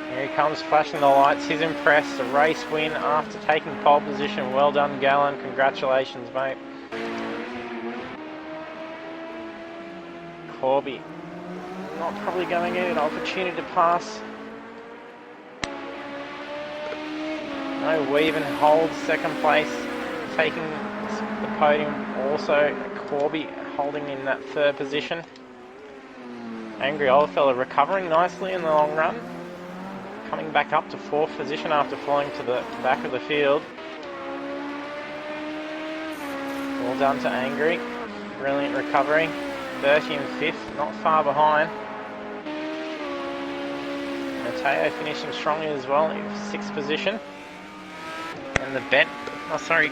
Here he comes, flashing the lights. He's impressed. A race win after taking pole position. Well done, Gallen. Congratulations, mate. Corby not probably going to get an opportunity to pass. No, Weaven holds second place, taking the podium. Also, Corby holding in that third position. Angry old fella recovering nicely in the long run. Coming back up to fourth position after falling to the back of the field. Well done to Angry. Brilliant recovery. 30 and 5th, not far behind. Mateo finishing strongly as well in 6th position. And the bet, oh sorry,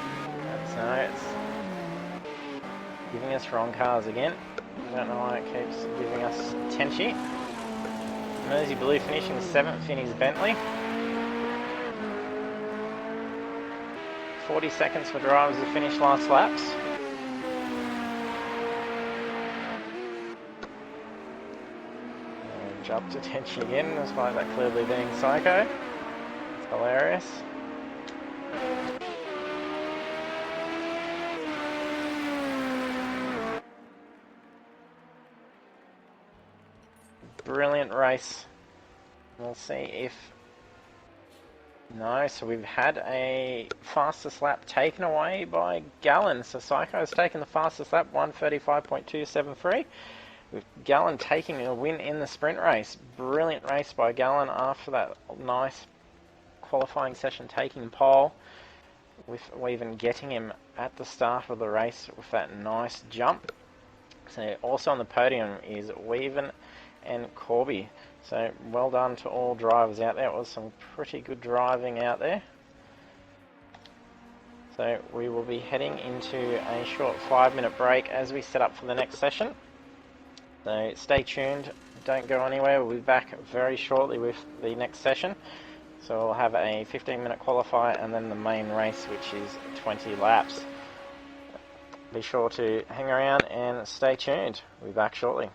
it's giving us wrong cars again. I don't know why it keeps giving us Tenchi. Mersey Blue finishing 7th in his Bentley. 40 seconds for drivers to finish last laps. And jump to Tenchi again, despite that clearly being Psycho. It's hilarious. Brilliant race. We'll see if... No, so we've had a fastest lap taken away by Gallon. So Psycho's taken the fastest lap, 1:35.273. With Gallon taking a win in the sprint race. Brilliant race by Gallon after that nice qualifying session, taking pole. With even getting him at the start of the race with that nice jump. So also on the podium is Weaven and Corby. So well done to all drivers out there. It was some pretty good driving out there. So we will be heading into a short 5-minute break as we set up for the next session. So stay tuned, don't go anywhere. We'll be back very shortly with the next session. So we'll have a 15-minute qualifier and then the main race, which is 20 laps. Be sure to hang around and stay tuned. We'll be back shortly.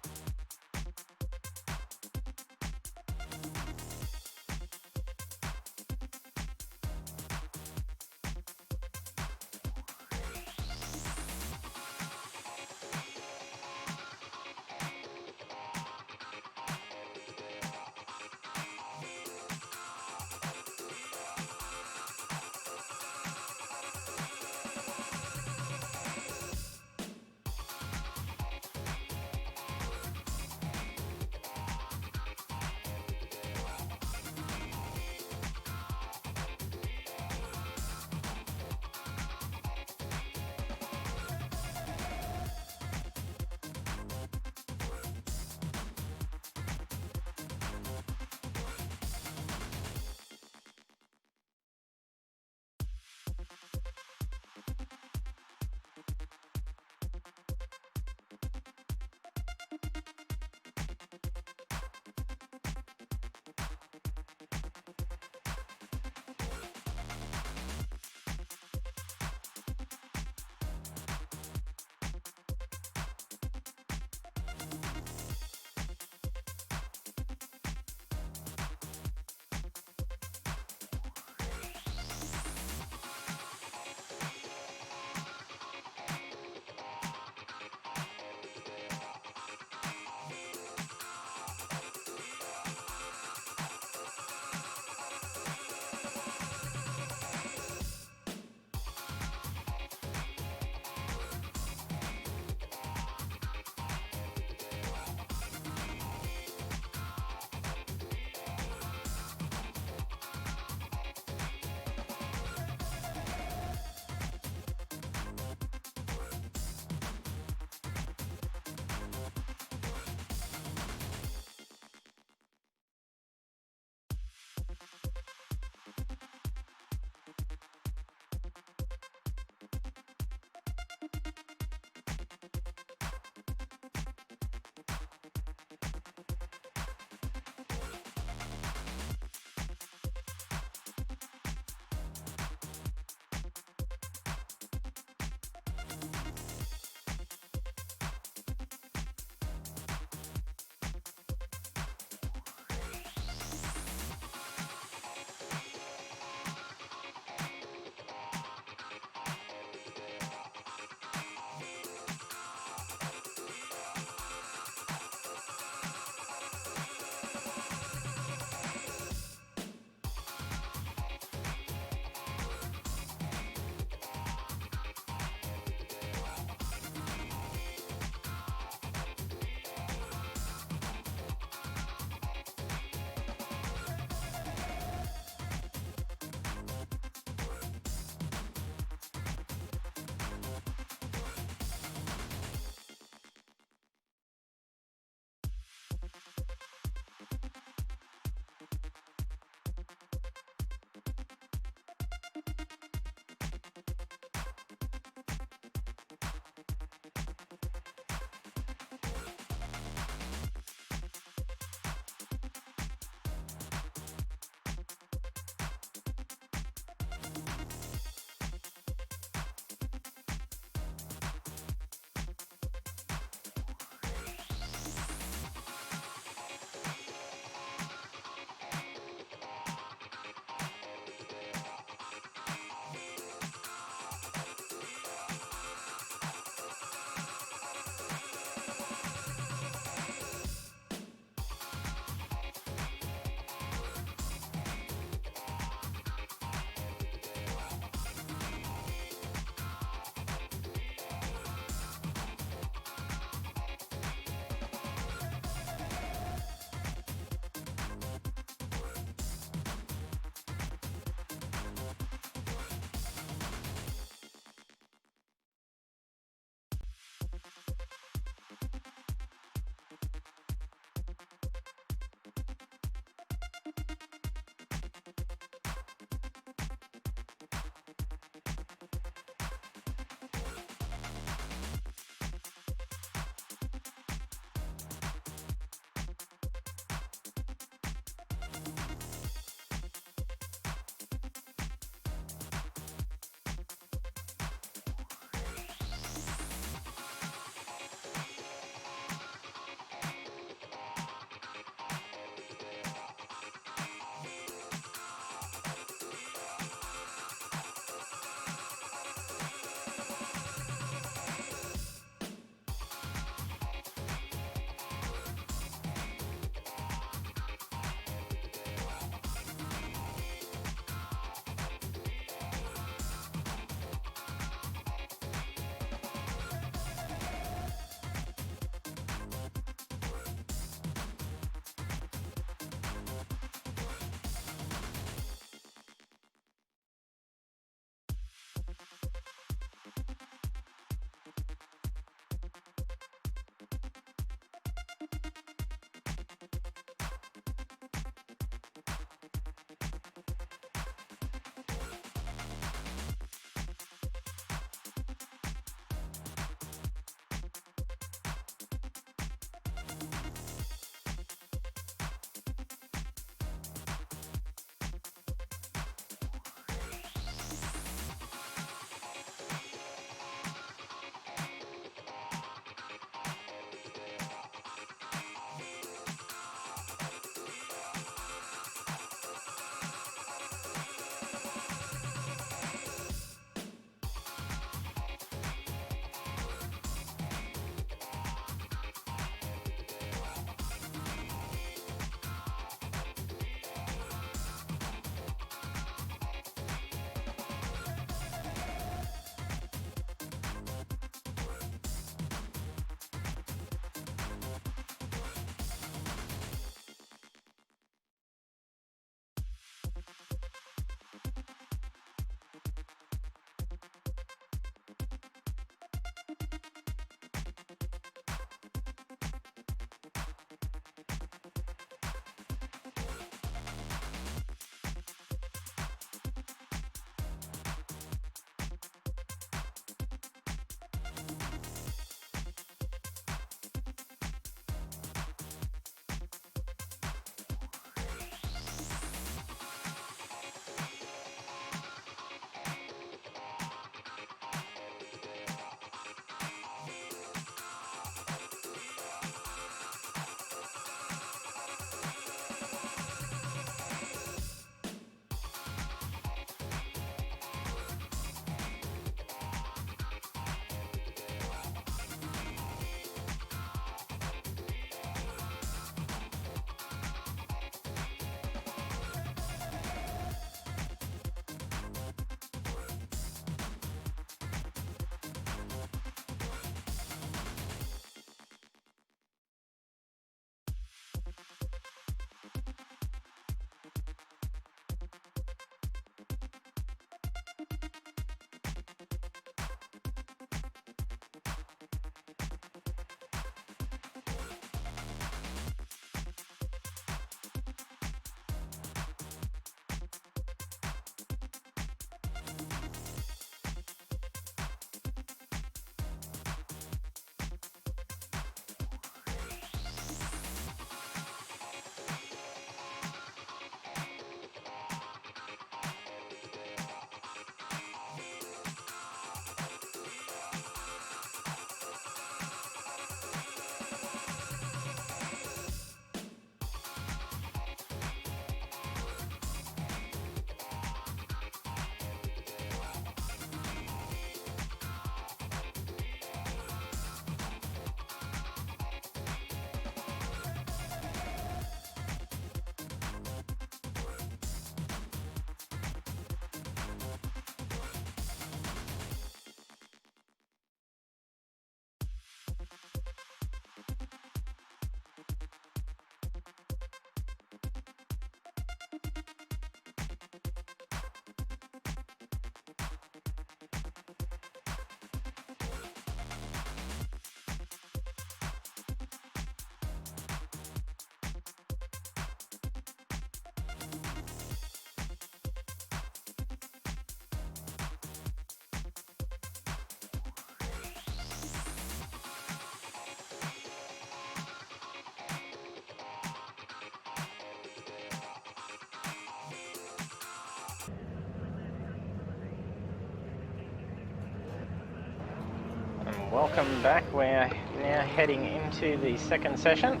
Welcome back. We're now heading into the second session.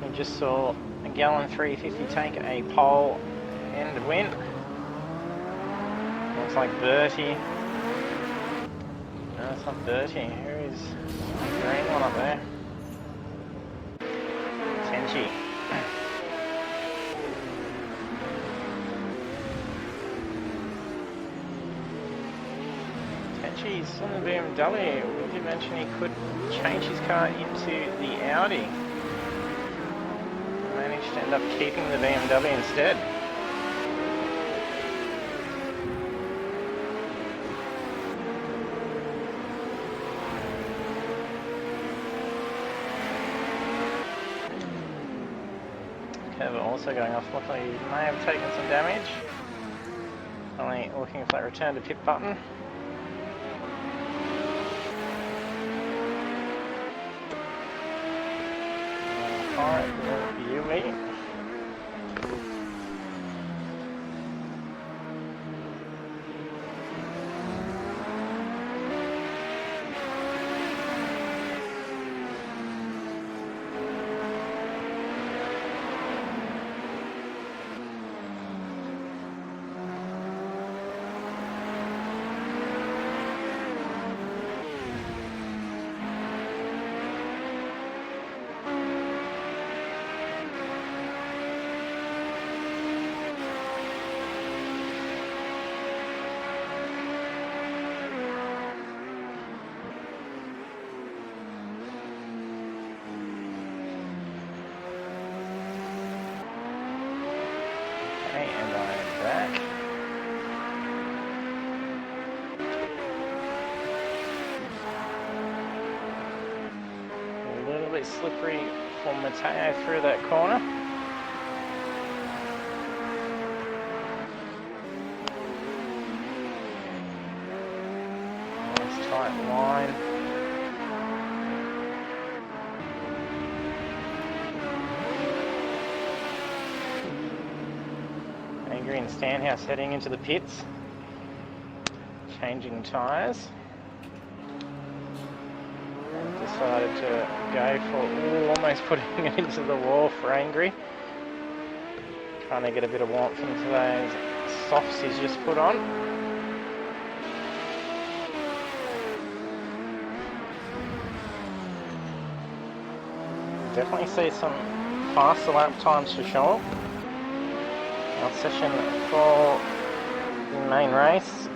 We just saw a Gallon 350 take a pole and win. Looks like Bertie. No, it's not Bertie. Who is the green one up there? Tenchi. Tenchi's on the BMW. We did mention he could change his car into the Audi. Managed to end up keeping the BMW instead. Also going off, luckily he may have taken some damage. Only looking for that return to pit button. Alright, UE. Slippery for Matteo through that corner. Nice tight line. Angry and Stanhouse heading into the pits. Changing tyres. Decided to go for almost putting it into the wall for Angry. Trying to get a bit of warmth into those softs he's just put on. Definitely see some faster lap times for sure. Our session for the main race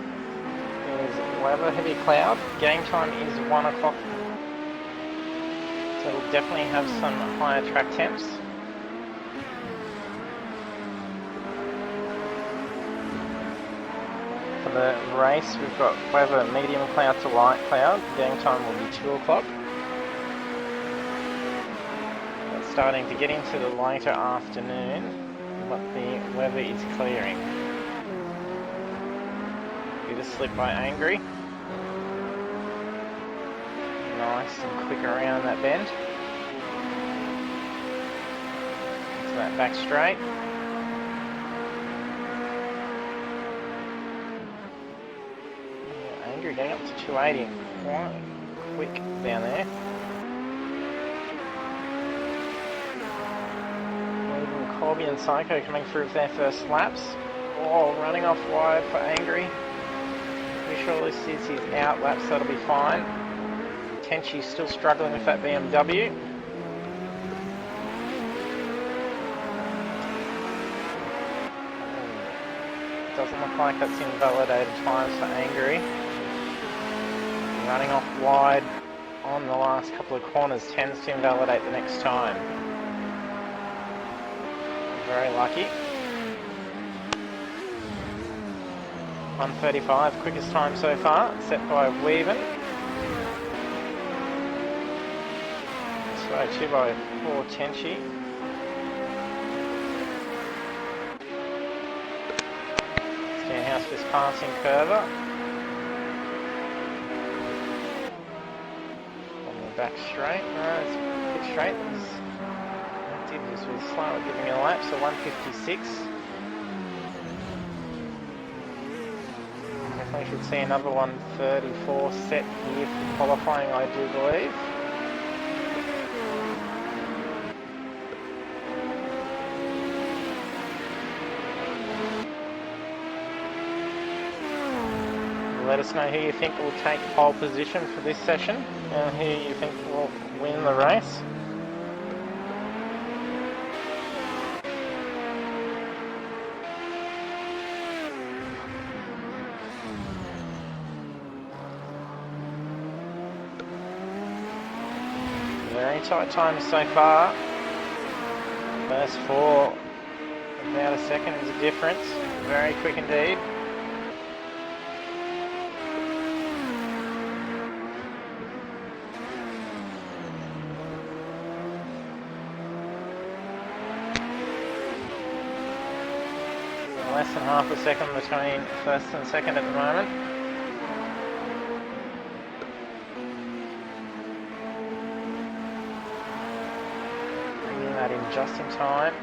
is weather heavy cloud. Game time is 1 o'clock. So we'll definitely have some higher track temps. For the race, we've got weather medium cloud to light cloud. Game time will be 2 o'clock. It's starting to get into the later afternoon, but the weather is clearing. Bit of slip by Angry. Nice and quick around that bend. So that back straight. Angry getting up to 280. Quite quick down there. Even Corby and Psycho coming through with their first laps. Oh, running off wide for Angry. Pretty sure this is his out lap, so that'll be fine. Tenchi's still struggling with that BMW. Doesn't look like that's invalidated times for Angry. Running off wide on the last couple of corners tends to invalidate the next time. Very lucky. 1:35, quickest time so far, set by Weaven. 2 by 4 Tenchi. Stanhouse just passing Curver. On the back straight. No, it's pit straight. This was slow, giving me a lap, so 1:56. Definitely should see another 134 set here for qualifying, I do believe. Let us know who you think will take pole position for this session and who you think will win the race. Very tight times so far. First four, about a second's difference. Very quick indeed. Less than half a second between first and second at the moment. Bringing that in just in time.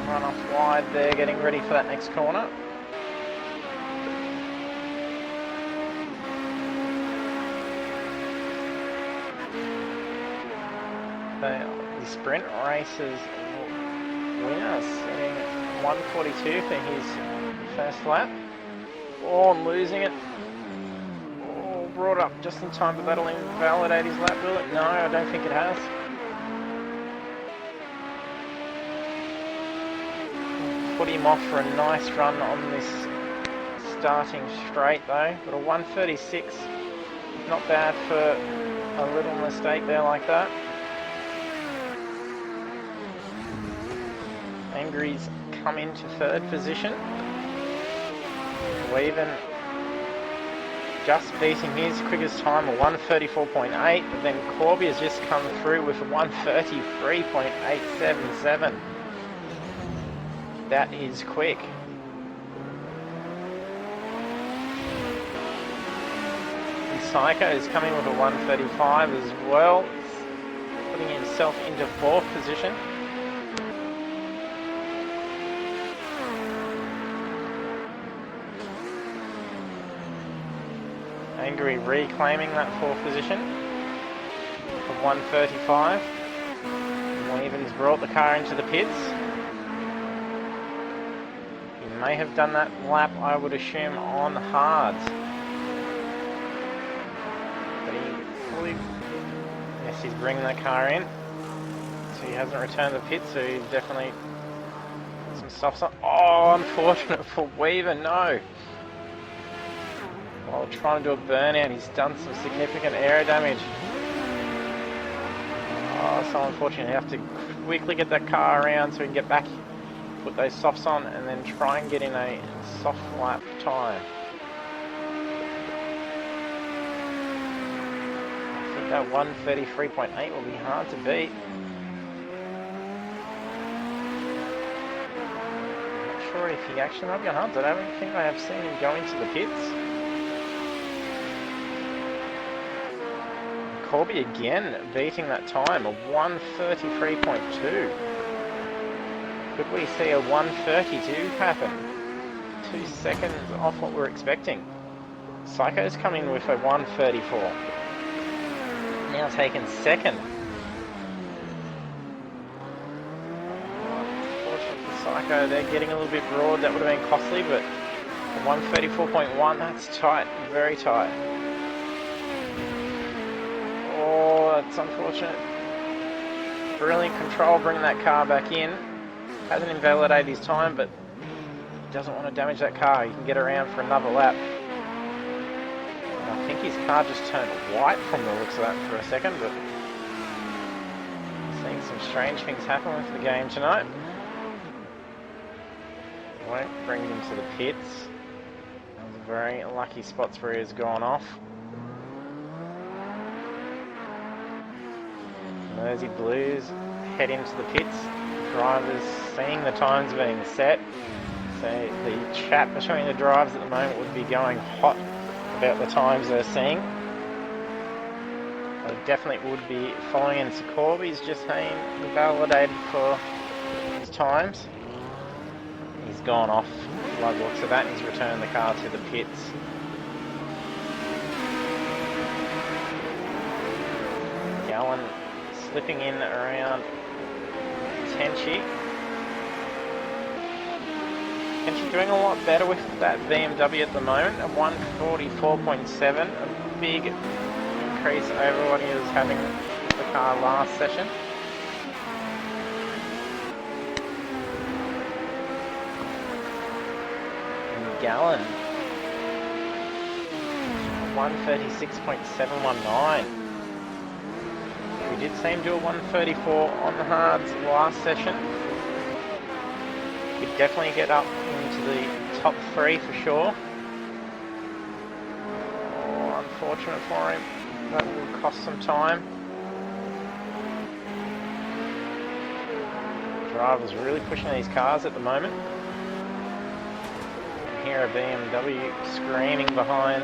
Run off wide there, getting ready for that next corner. The sprint races winner setting 142 for his first lap. Oh, I'm losing it. Oh, brought up just in time, but that'll invalidate his lap, will it? No, I don't think it has. Put him off for a nice run on this starting straight though. But a 136, not bad for a little mistake there like that. Angry's come into third position. Weaven just beating his quickest time, a 134.8, but then Corby has just come through with a 133.877. That is quick. And Psycho is coming with a 135 as well, putting himself into fourth position. Angry reclaiming that fourth position from 135. Weaven's brought the car into the pits. He may have done that lap, I would assume, on hards. But he fully... Yes, he's bringing that car in. So he hasn't returned the pit, so he's definitely some stuff. Oh, unfortunate for Weaver, no. While trying to do a burnout, he's done some significant aero damage. Oh, so unfortunate. You have to quickly get that car around so he can get back, put those softs on, and then try and get in a soft lap time. I think that 133.8 will be hard to beat. I'm not sure if he actually might be on hards. I don't think I have seen him go into the pits. Corby again beating that time, a 133.2. Could we see a 132 happen? 2 seconds off what we're expecting. Psycho's coming with a 134. Now taken second. Unfortunately for Psycho, they're getting a little bit broad. That would have been costly, but a 134.1, that's tight, very tight. Oh, that's unfortunate. Brilliant control, bringing that car back in. Hasn't invalidated his time, but he doesn't want to damage that car. He can get around for another lap. I think his car just turned white from the looks of that for a second, but seeing some strange things happen with the game tonight. Won't bring him to the pits. That was a very lucky spots where he has gone off. Mersey Blues head into the pits. Drivers seeing the times being set. So the chat between the drivers at the moment would be going hot about the times they're seeing. They definitely would be following in. So Corby's just saying validated for his times. He's gone off by the looks of that and he's returned the car to the pits. Gallon slipping in around Tenchi. Tenchi doing a lot better with that BMW at the moment, at 144.7, a big increase over what he was having the car last session. And Gallon, 136.719. We did see him do a 134 on the hards last session. Could definitely get up into the top 3 for sure. Oh, unfortunate for him. That will cost some time. Drivers really pushing these cars at the moment. And here a BMW screaming behind.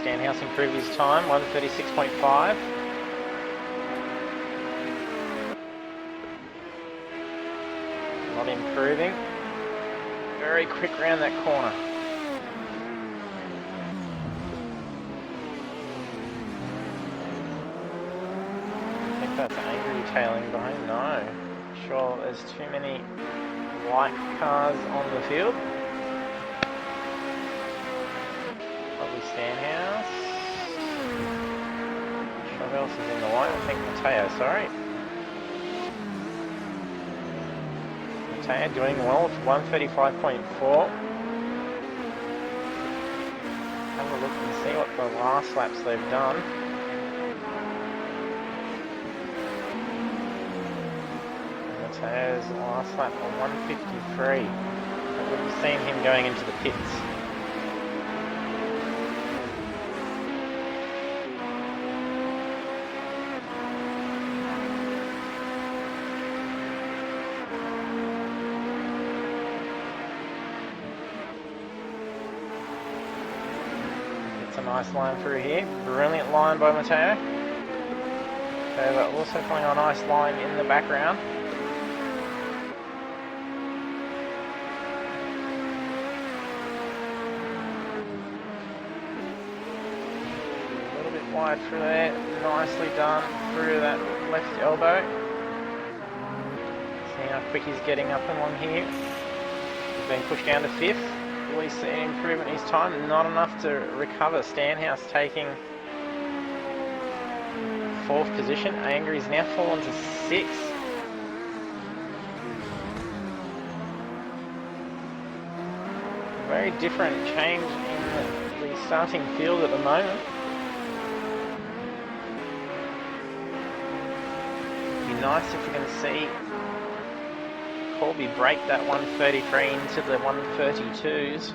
Stenhouse improved his time, 136.5. Not improving. Very quick round that corner. I think that's Angry tailing behind. No. Sure, there's too many white cars on the field. Stenhouse. Who else is in the white? I think Mateo, sorry. Mateo doing well with 135.4. Have a look and see what the last laps they've done. Mateo's last lap on 153. I would have seen him going into the pits. Nice line through here. Brilliant line by Mateo. They're also playing a nice line in the background. A little bit wide through there. Nicely done through that left elbow. See how quick he's getting up along here. He's being pushed down to 5th. We see an improvement in his time, not enough to recover. Stenhouse taking 4th position. Angry's now fallen to 6th. Very different change in the starting field at the moment. It'd be nice if we can see Corby break that 133 into the 132s.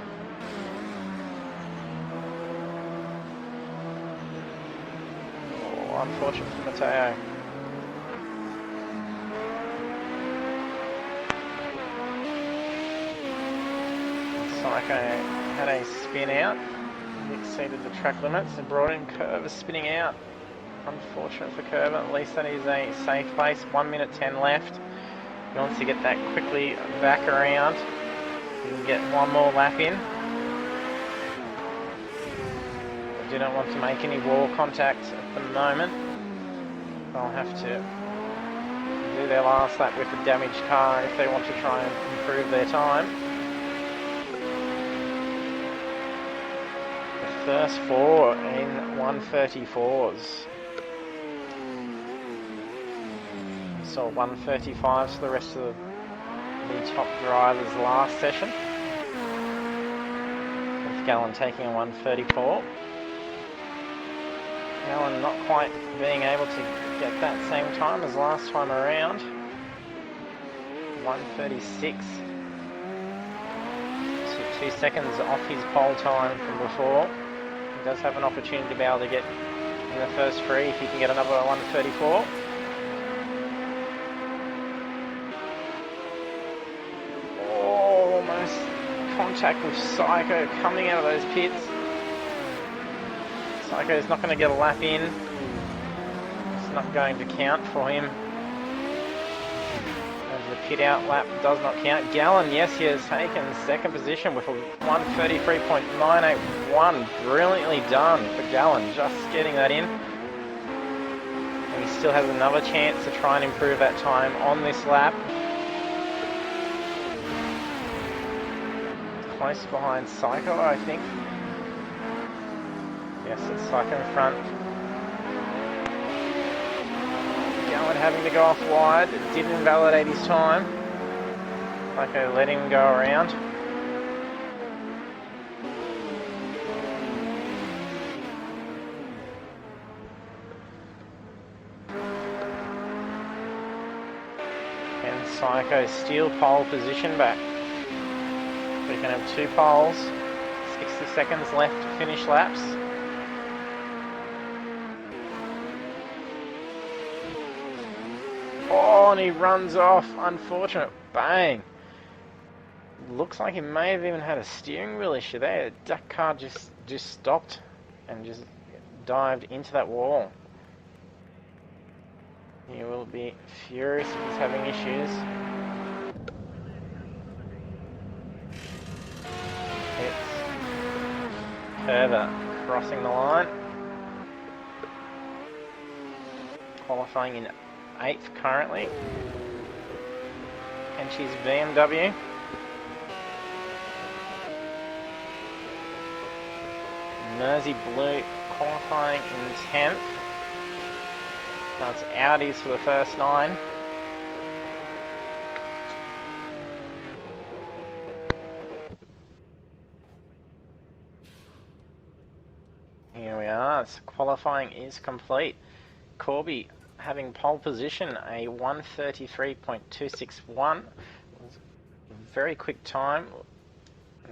Oh, unfortunate for Mateo. Psycho had a spin out. He exceeded the track limits and brought in Curve spinning out. Unfortunate for Curve. At least that is a safe place. 1 minute 10 left. He wants to get that quickly back around. He can get one more lap in. They do not want to make any wall contact at the moment. They'll have to do their last lap with a damaged car if they want to try and improve their time. The first 4 in 134s. So 135s for the rest of the top drivers last session. With Gallon taking a 134. Gallon not quite being able to get that same time as last time around. 136. So 2 seconds off his pole time from before. He does have an opportunity to be able to get in the first 3 if he can get another 134. Contact with Psycho coming out of those pits. Psycho's not going to get a lap in. It's not going to count for him. As the pit out lap does not count. Gallon, yes, he has taken second position with a 1:33.981. Brilliantly done for Gallon, just getting that in. And he still has another chance to try and improve that time on this lap. Close behind Psycho, I think. Yes, it's Psycho in front. Gallon having to go off wide. It didn't invalidate his time. Psycho let him go around. And Psycho steal pole position back. We can have 2 poles. 60 seconds left to finish laps. Oh, and he runs off. Unfortunate. Bang. Looks like he may have even had a steering wheel issue there. That car just stopped and just dived into that wall. He will be furious if he's having issues. It's Herbert crossing the line. Qualifying in 8th currently. And she's BMW. Mersey Blue qualifying in 10th. That's Audis for the first 9. Here we are, so qualifying is complete. Corby having pole position, a 1:33.261. Very quick time.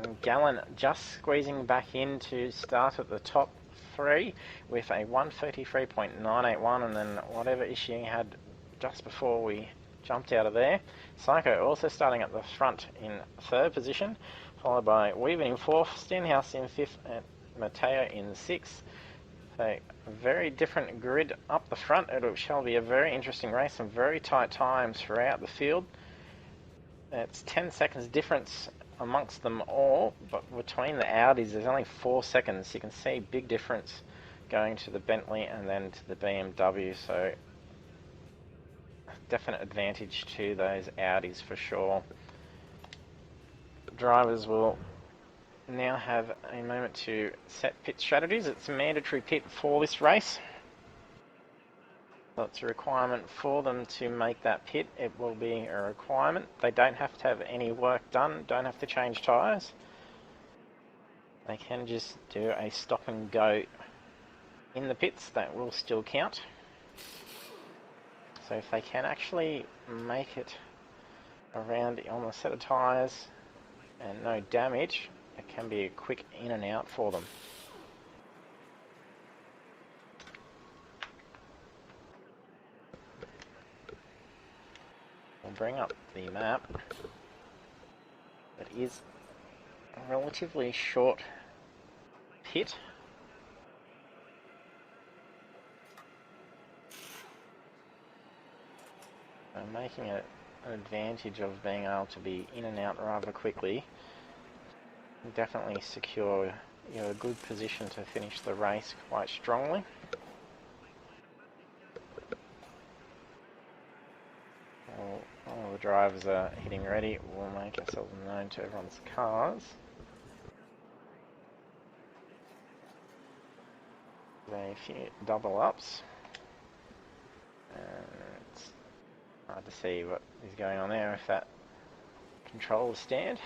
And Gallon just squeezing back in to start at the top 3 with a 1:33.981, and then whatever issue he had just before we jumped out of there. Psycho also starting at the front in 3rd position, followed by Weaver in 4th, Stenhouse in 5th, and Mateo in 6th. So a very different grid up the front. It shall be a very interesting race, some very tight times throughout the field. It's 10 seconds difference amongst them all, but between the Audis there's only 4 seconds. You can see big difference going to the Bentley and then to the BMW, so definite advantage to those Audis for sure. Drivers will now have a moment to set pit strategies. It's a mandatory pit for this race. So it's a requirement for them to make that pit. It will be a requirement. They don't have to have any work done, don't have to change tyres. They can just do a stop and go in the pits. That will still count. So if they can actually make it around on the set of tyres and no damage, it can be a quick in and out for them. We'll bring up the map. It is a relatively short pit. So making it an advantage of being able to be in and out rather quickly. Definitely secure a good position to finish the race quite strongly. All the drivers are hitting ready. We'll make ourselves known to everyone's cars. There's a few double ups. It's hard to see what is going on there if that controller stand.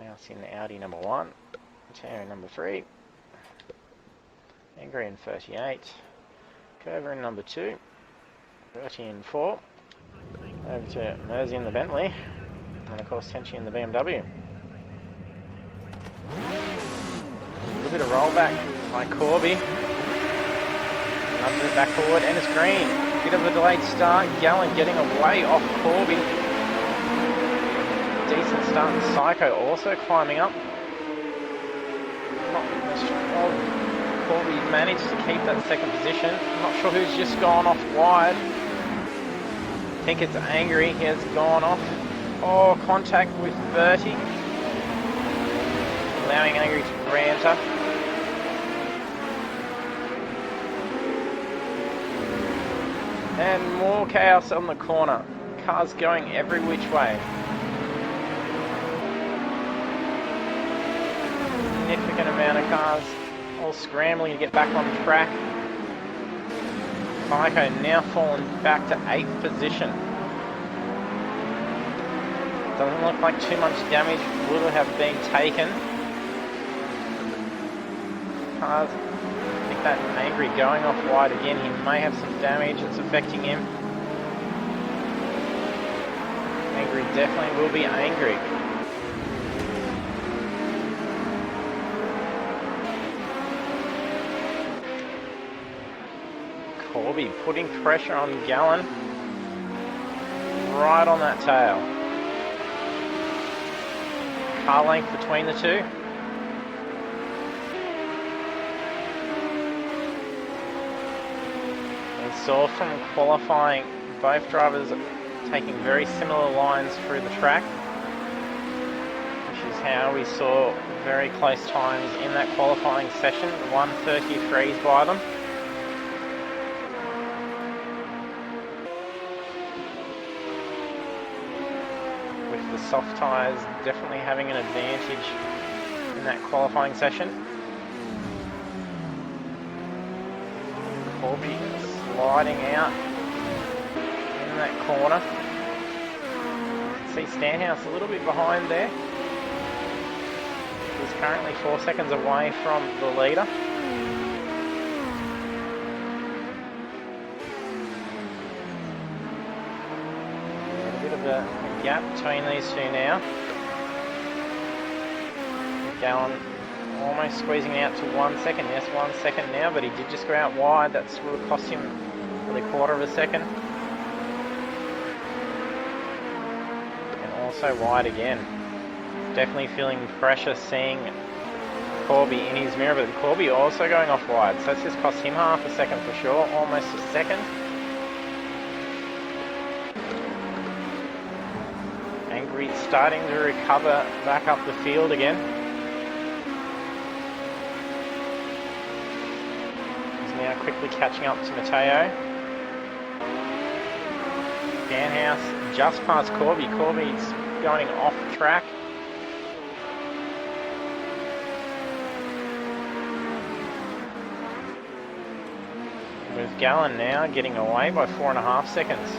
Now seeing the Audi number 1, Mateo number 3, Angry in 38, Curver in number 2, 30 in 4, over to Mersey in the Bentley, and of course Tenchi in the BMW. A little bit of rollback by Corby, another bit back forward, and it's green. Bit of a delayed start, Gallon getting away off Corby. Decent start, and Psycho also climbing up. Corby managed to keep that second position. I'm not sure who's just gone off wide. think it's Angry. He has gone off. Oh, contact with Bertie. Allowing Angry to re-enter. And more chaos on the corner. Cars going every which way. Significant amount of cars all scrambling to get back on track. Psycho now fallen back to 8th position. Doesn't look like too much damage will have been taken. Cars, I think that Angry going off wide again, he may have some damage that's affecting him. Angry definitely will be angry. Corby putting pressure on Gallon. Right on that tail. Car length between the two. We saw from qualifying both drivers taking very similar lines through the track, which is how we saw very close times in that qualifying session, 1:33s by them. With the soft tyres definitely having an advantage in that qualifying session. Corby sliding out in that corner. See Stanhouse a little bit behind there. He's currently 4 seconds away from the leader. A bit of a gap between these two now. Gallon almost squeezing out to 1 second. Yes, 1 second now, but he did just go out wide. That's what cost him really a quarter of a second. Also wide again. Definitely feeling pressure seeing Corby in his mirror, but Corby also going off wide, so that's just cost him half a second for sure, almost a second. Angry starting to recover back up the field again. He's now quickly catching up to Mateo. Stanhouse just past Corby. Corby's going off track. With Gallon now getting away by 4.5 seconds.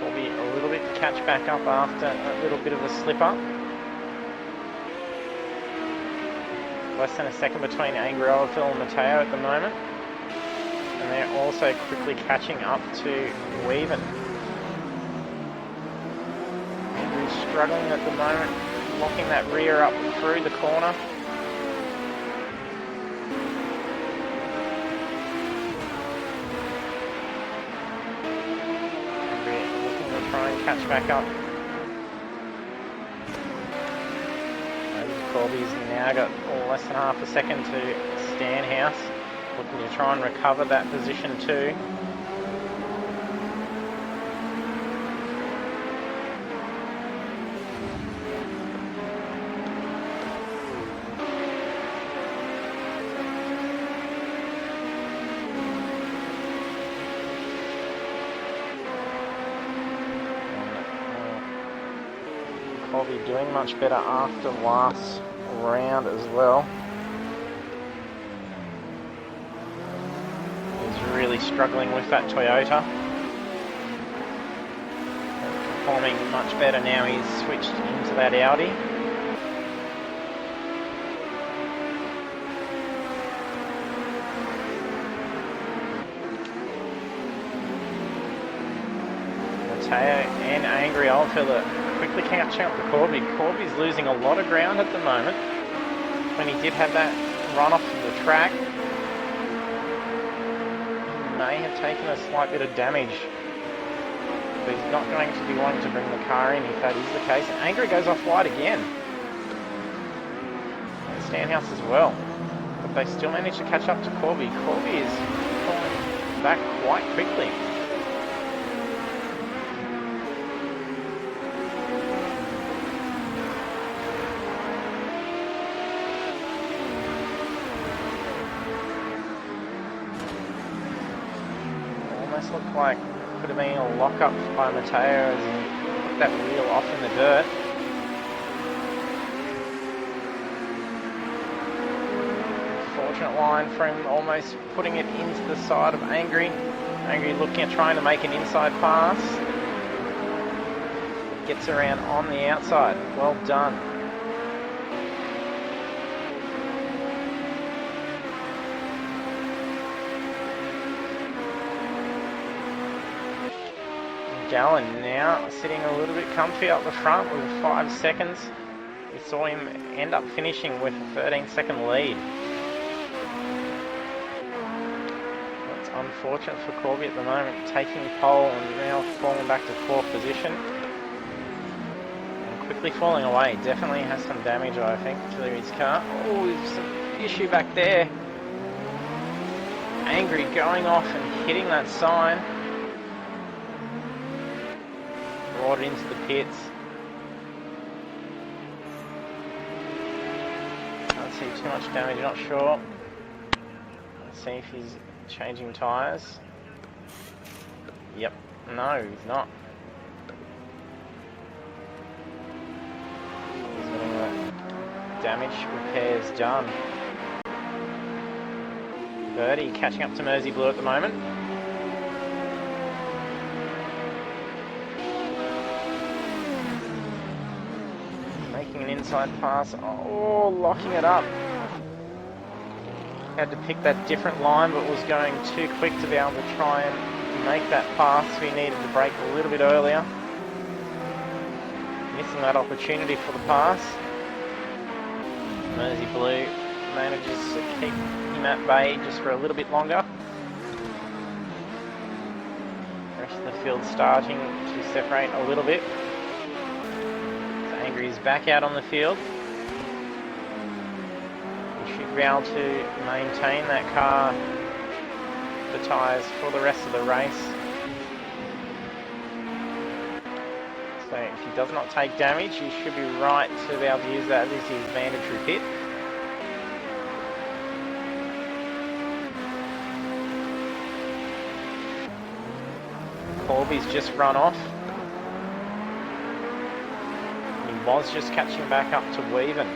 Corby a little bit to catch back up after a little bit of a slip up. Less than a second between Angry Overfill and Mateo at the moment. And they're also quickly catching up to Weaven. Angry's struggling at the moment, locking that rear up through the corner. Angry looking to try and catch back up. Corby's now got less than half a second to Stanhouse, looking to try and recover that position too. Corby doing much better after last round as well. He's really struggling with that Toyota. Performing much better now he's switched into that Audi. Mateo and Angry Oldfiller quickly catching up to Corby. Corby's losing a lot of ground at the moment. When he did have that run off of the track, he may have taken a slight bit of damage. but he's not going to be wanting to bring the car in if that is the case. And Angry goes off wide again. And Stanhouse as well. But they still manage to catch up to Corby. Corby is falling back quite quickly. Almost looked like could have been a lock-up by Mateo as he put that wheel off in the dirt. Fortunate line for him, almost putting it into the side of Angry. Angry looking at trying to make an inside pass. Gets around on the outside. Well done. Gallen now sitting a little bit comfy up the front with 5 seconds. We saw him end up finishing with a 13-second lead. That's unfortunate for Corby at the moment, taking pole and now falling back to 4th position. And quickly falling away. Definitely has some damage, I think, to his car. Oh, there's some issue back there. Angry going off and hitting that sign. Brought it into the pits. Can't see too much damage, not sure. Let's see if he's changing tyres. Yep, no, he's not. He's getting the damage repairs done. Birdie catching up to Mersey Blue at the moment. An inside pass, oh, locking it up. Had to pick that different line, but was going too quick to be able to try and make that pass. We needed to brake a little bit earlier. Missing that opportunity for the pass. Mersey Blue manages to keep him at bay just for a little bit longer. The rest of the field starting to separate a little bit. Angry's back out on the field. He should be able to maintain that car, the tyres, for the rest of the race. So if he does not take damage, he should be right to be able to use that as his mandatory pit. Corby's just run off. Was just catching back up to Weaven.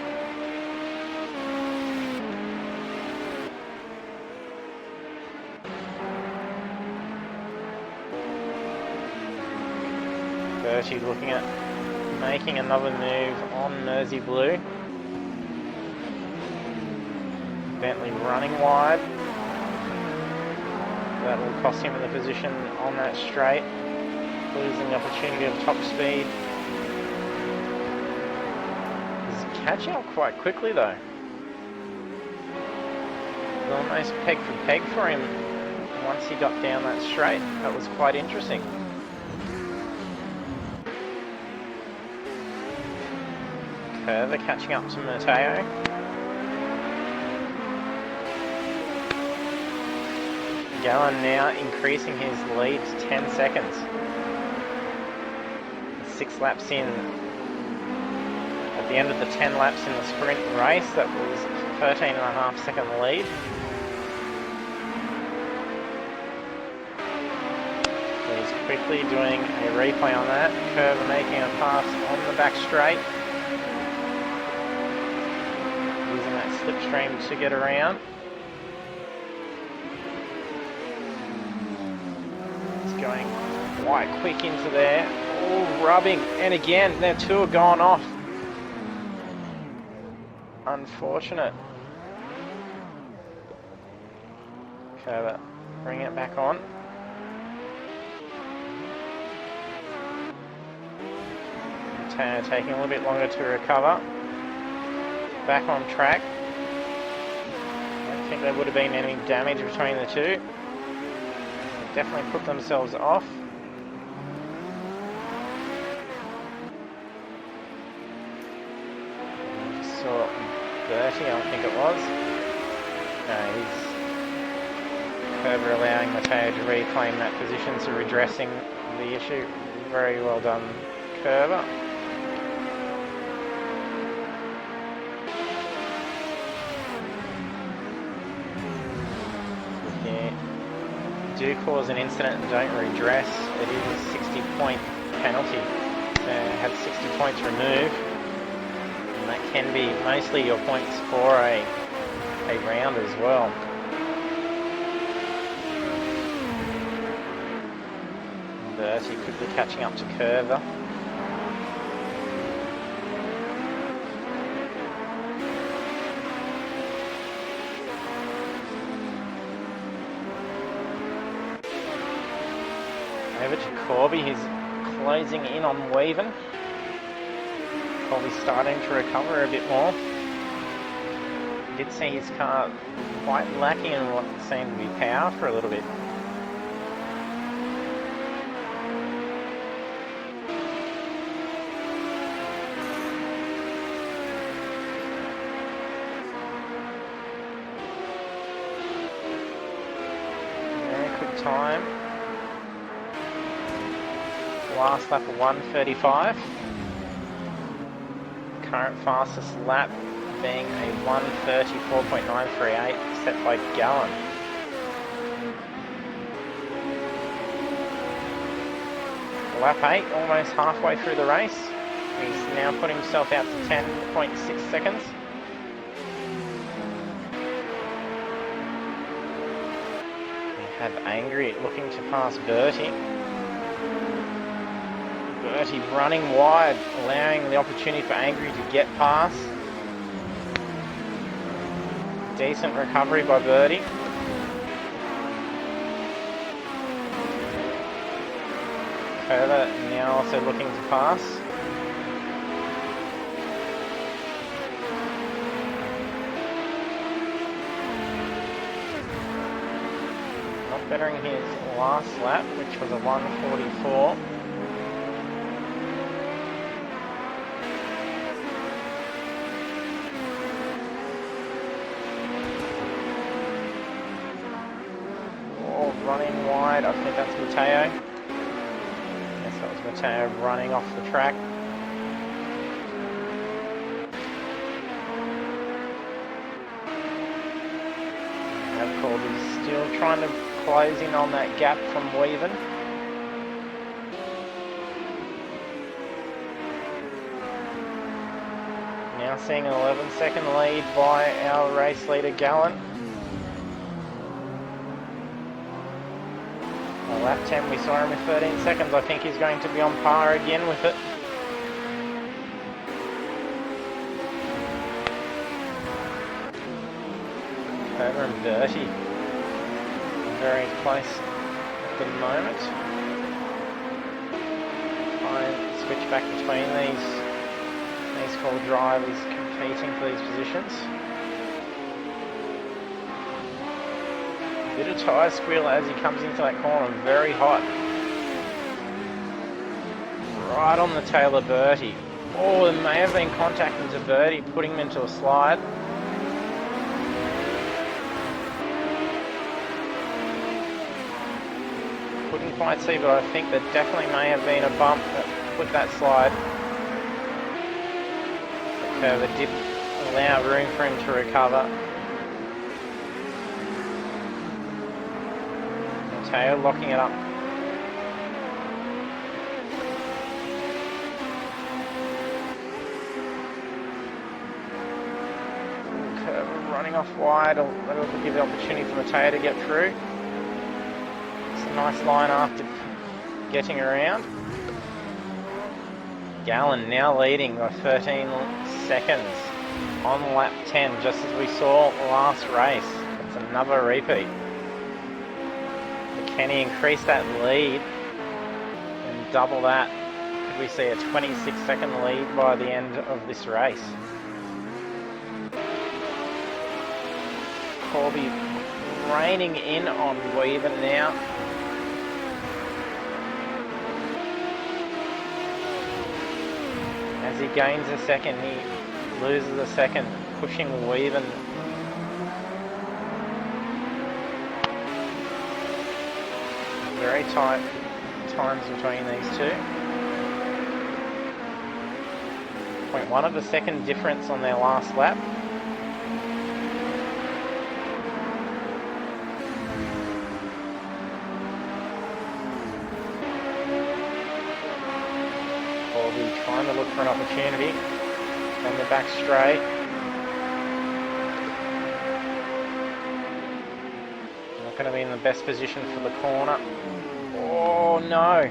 Bertie looking at making another move on Mersey Blue. Bentley running wide. That will cost him the position on that straight. Losing the opportunity of top speed. Catching up quite quickly though. Almost peg for peg for him once he got down that straight. That was quite interesting. Curver catching up to Mateo. Gallen now increasing his lead to 10 seconds. 6 laps in. At the end of the 10 laps in the sprint race, that was 13.5 second lead. So he's quickly doing a replay on that. Curve making a pass on the back straight. Using that slipstream to get around. It's going quite quick into there. Oh, rubbing. And again, their two are gone off. Unfortunate. Okay, bring it back on. Tanner taking a little bit longer to recover. Back on track. I don't think there would have been any damage between the two. Definitely put themselves off. Bertie, I think it was. No, he's Kerber allowing Matteo to reclaim that position, so redressing the issue. Very well done, Kerber. Do cause an incident and don't redress, it is a 60-point penalty. So have 60 points removed, and that can be mostly your points for a round as well. Bertie quickly catching up to Kerber. Over to Corby, he's closing in on Weaven. Corby's starting to recover a bit more. Did see his car quite lacking in what seemed to be power for a little bit. Very quick time. Last lap of 1:35. Current fastest lap being a 1:34.938 set by Gallen. Lap 8, almost halfway through the race. He's now put himself out to 10.6 seconds. We have Angry looking to pass Bertie. Bertie running wide, allowing the opportunity for Angry to get past. Decent recovery by Bertie. Kerber now also looking to pass. Not bettering his last lap, which was a 1:44. Running wide, I think that's Matteo. Yes, that was Matteo running off the track. Now Corby's still trying to close in on that gap from Weaven. Now seeing an 11-second lead by our race leader Gallen. Lap 10 we saw him with 13 seconds. I think he's going to be on par again with it. Kerber and Bertie very close at the moment. Try and switch back between these four drivers competing for these positions. Bit of tyre squeal as he comes into that corner, very hot. Right on the tail of Bertie. Oh, there may have been contact into Bertie, putting him into a slide. Couldn't quite see, but I think there definitely may have been a bump that put that slide. Kerber did allow room for him to recover. Matteo locking it up. Kerber running off wide, that'll give the opportunity for Matteo to get through. It's a nice line after getting around. Gallen now leading by 13 seconds on lap 10, just as we saw last race. It's another repeat. Can he increase that lead and double that? Could we see a 26-second lead by the end of this race? Corby reining in on Weaven now. As he gains a second, he loses a second. pushing Weaven. Very tight times between these two. 0.1 of a second difference on their last lap. Corby trying to look for an opportunity on the back straight. Not going to be in the best position for the corner. Oh no!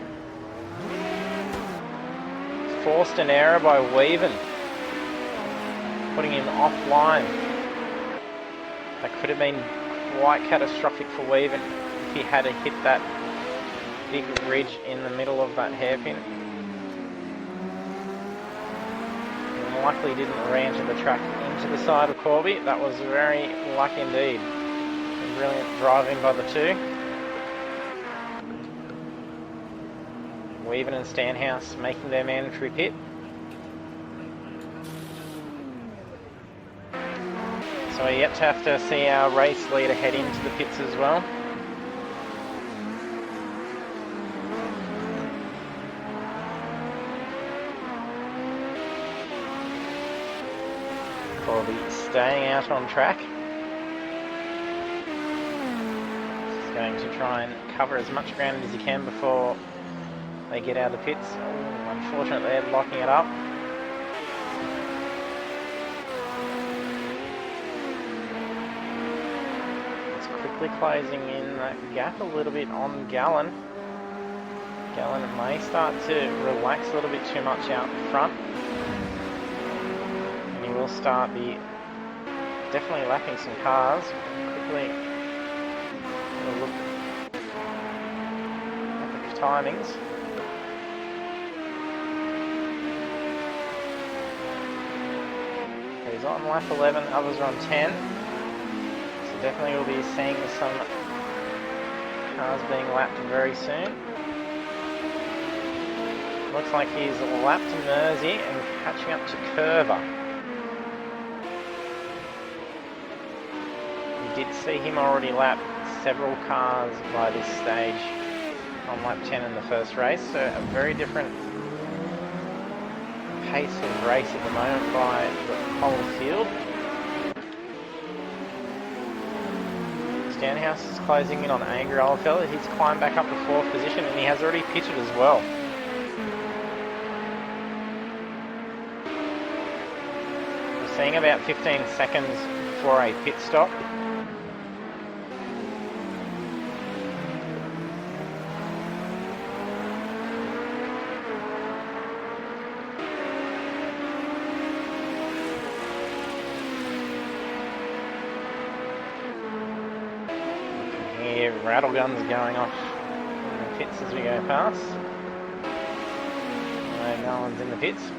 Forced an error by Weaven, putting him offline. That could have been quite catastrophic for Weaven if he had hit that big ridge in the middle of that hairpin. And luckily didn't re-enter the track into the side of Corby. That was very lucky indeed. And brilliant driving by the two. Weaven and Stanhouse making their mandatory pit. So we're yet to have to see our race leader head into the pits as well. Corby staying out on track. He's going to try and cover as much ground as he can before they get out of the pits. Oh, unfortunately, they're locking it up. It's quickly closing in that gap a little bit on Gallen. Gallen may start to relax a little bit too much out front. And he will start definitely lapping some cars. Quickly look at the timings. He's on lap 11, others are on 10. So definitely we'll be seeing some cars being lapped very soon. Looks like he's lapped Mersey and catching up to Curver. We did see him already lap several cars by this stage on lap 10 in the first race, so a very different pace of race at the moment by the whole field. Stanhouse is closing in on Angry Oldfella. He's climbed back up to 4th position and he has already pitted as well. We're seeing about 15 seconds for a pit stop. Rattle guns going off in the pits as we go past. No one's in the pits.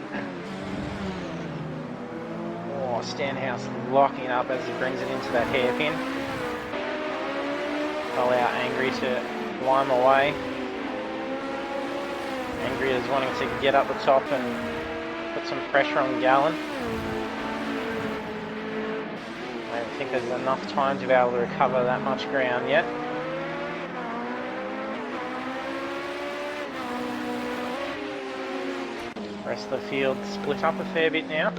Oh, Stanhouse locking it up as he brings it into that hairpin. Allow Angry to climb away. Angry is wanting to get up the top and put some pressure on Gallen. I don't think there's enough time to be able to recover that much ground yet. The rest of the field split up a fair bit now.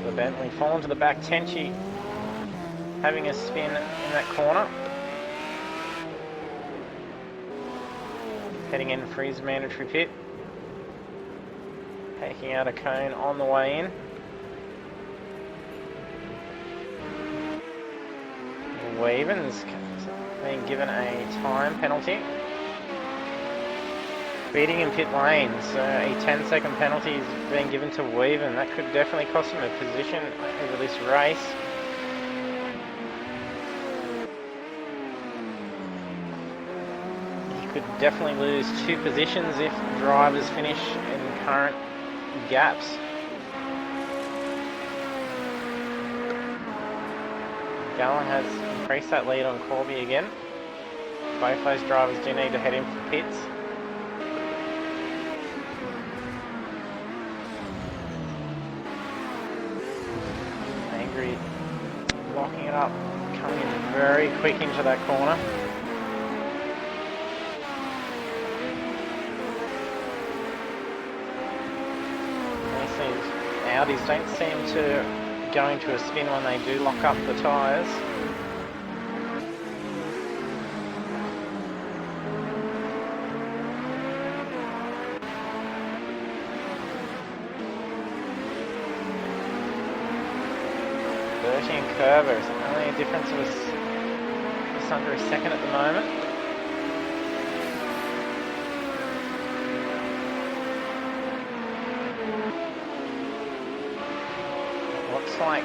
The Bentley falling to the back. Tenchi having a spin in that corner. Heading in for his mandatory pit. Taking out a cone on the way in. Weaven's being given a time penalty. Speeding in pit lane, so a 10-second penalty is being given to Weaven. That could definitely cost him a position over this race. He could definitely lose 2 positions if drivers finish in current gaps. Gallen has increased that lead on Corby again. Both those drivers do need to head in for pits. up, coming in very quick into that corner. These Audis don't seem to go into a spin when they do lock up the tyres. And Curver is only a difference of just under a second at the moment. Looks like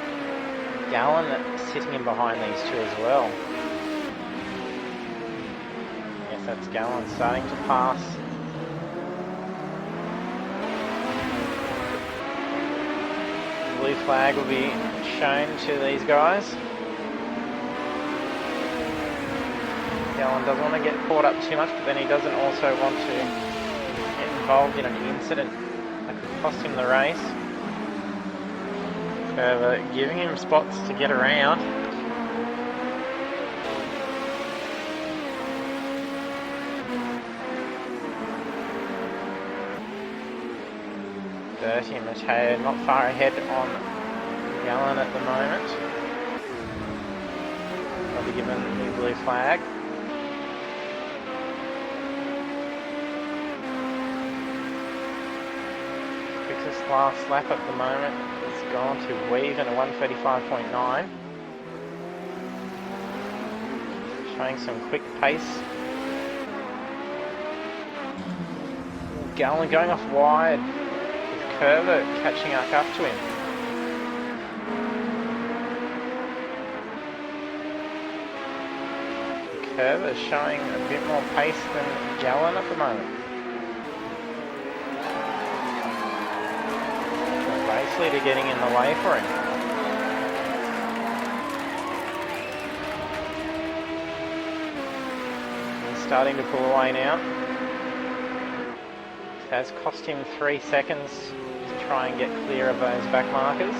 Gallen sitting in behind these two as well. Yes, that's Gallen starting to pass. Blue flag will be shown to these guys. Gallen doesn't want to get caught up too much, but then he doesn't also want to get involved in an incident that could cost him the race. Curver giving him spots to get around. Dirty and Mateo not far ahead on Gallen at the moment. They'll be given the blue flag. Quickest last lap at the moment has gone to Weave in a 1:35.9. Showing some quick pace. Gallen going off wide. Curver catching up to him. Curver showing a bit more pace than Gallen at the moment. Race leader getting in the way for him. He's starting to pull away now. It has cost him 3 seconds to try and get clear of those back markers.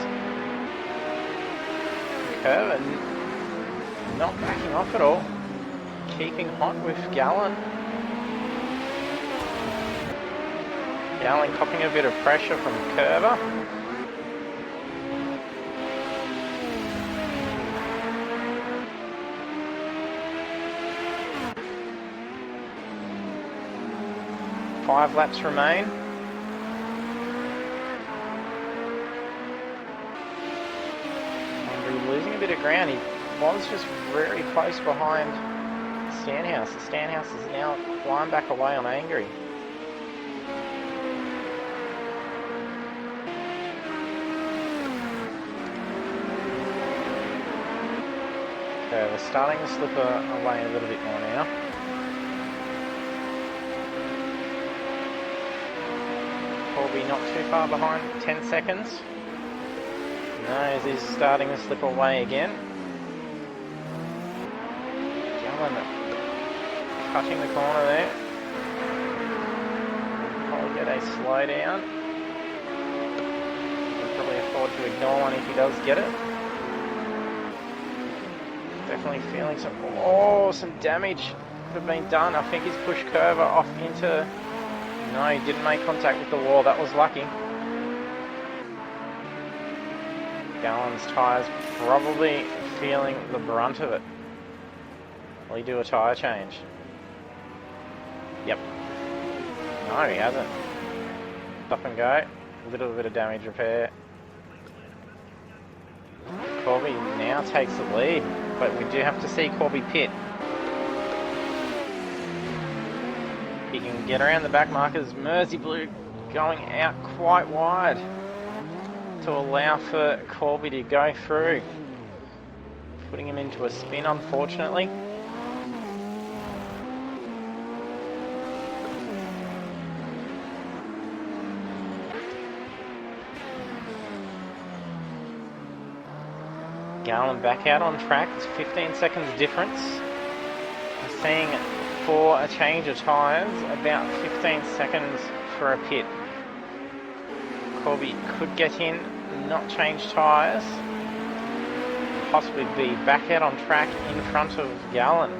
Curver not backing off at all. Keeping hot with Gallen. Gallen copping a bit of pressure from Curver. Five laps remain. And losing a bit of ground. He was just very close behind Stanhouse. Stanhouse is now flying back away on Angry. Okay, we're starting to slip away a little bit more now. Colby not too far behind, 10 seconds. No, he's starting to slip away again. Gallen cutting the corner there. Probably get a slow down. Can probably afford to ignore one if he does get it. Definitely feeling some damage could have been done. I think he's pushed Curver off into. No, he didn't make contact with the wall. That was lucky. Gallen's tyres probably feeling the brunt of it. Will he do a tyre change? Yep. No, he hasn't. Stop and go. A little bit of damage repair. Corby now takes the lead, but we do have to see Corby pit. He can get around the back markers. Mersey Blue going out quite wide to allow for Corby to go through. Putting him into a spin, unfortunately. Gallen back out on track. It's 15 seconds difference. We're seeing for a change of tyres, about 15 seconds for a pit. Corby could get in, not change tyres. possibly be back out on track in front of Gallen.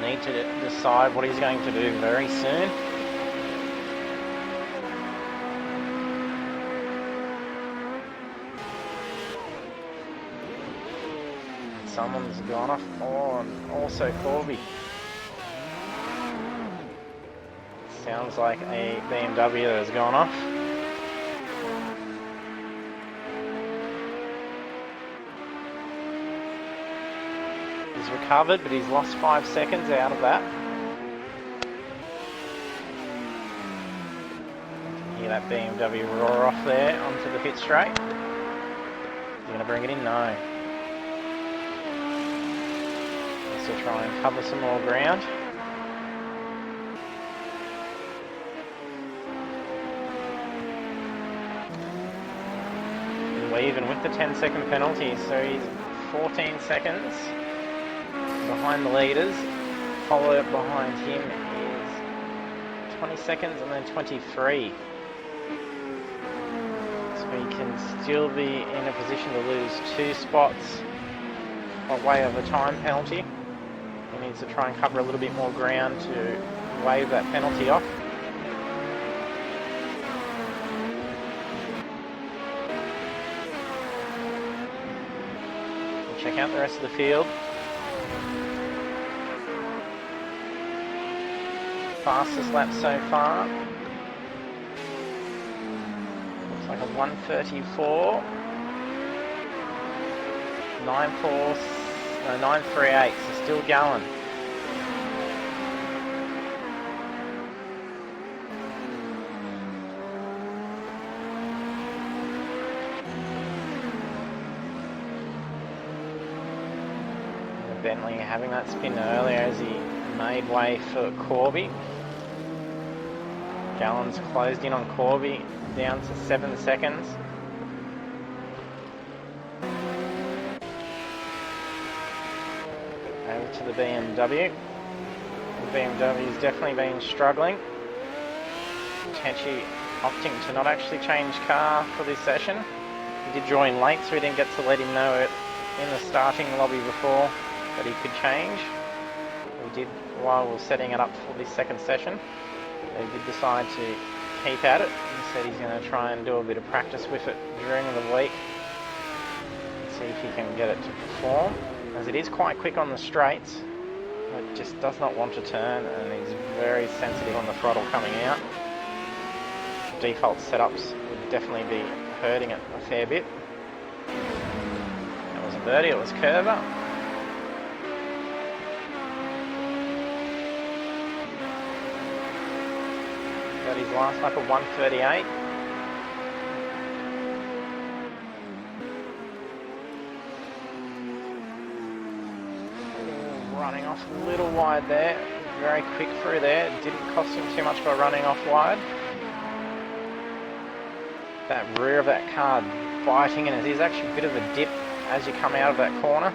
Need to decide what he's going to do very soon. Someone's gone off. Oh, and also Corby. Sounds like a BMW that has gone off. He's recovered, but he's lost 5 seconds out of that. Hear that BMW roar off there onto the pit straight. He's going to bring it in? No. He'll try and cover some more ground. Even with the 10-second penalty, so he's 14 seconds behind the leaders. Followed behind him is 20 seconds and then 23. So he can still be in a position to lose 2 spots by way of a time penalty. He needs to try and cover a little bit more ground to waive that penalty off. Check out the rest of the field. Fastest lap so far. Looks like a 1:34. 9:38. So still Gallen. Bentley having that spin earlier as he made way for Corby. Gallen's closed in on Corby, down to 7 seconds. Over to the BMW. The BMW's definitely been struggling. Potentially opting to not actually change car for this session. He did join late, so we didn't get to let him know it in the starting lobby before that he could change. We did while we were setting it up for this second session. He did decide to keep at it. He said he's going to try and do a bit of practice with it during the week and see if he can get it to perform, as it is quite quick on the straights. It just does not want to turn, and he's very sensitive on the throttle coming out. Default setups would definitely be hurting it a fair bit. That was a birdie, it was Curver. Got his last lap of 1:38. Running off a little wide there. Very quick through there. It didn't cost him too much by running off wide. That rear of that car biting, and it is actually a bit of a dip as you come out of that corner.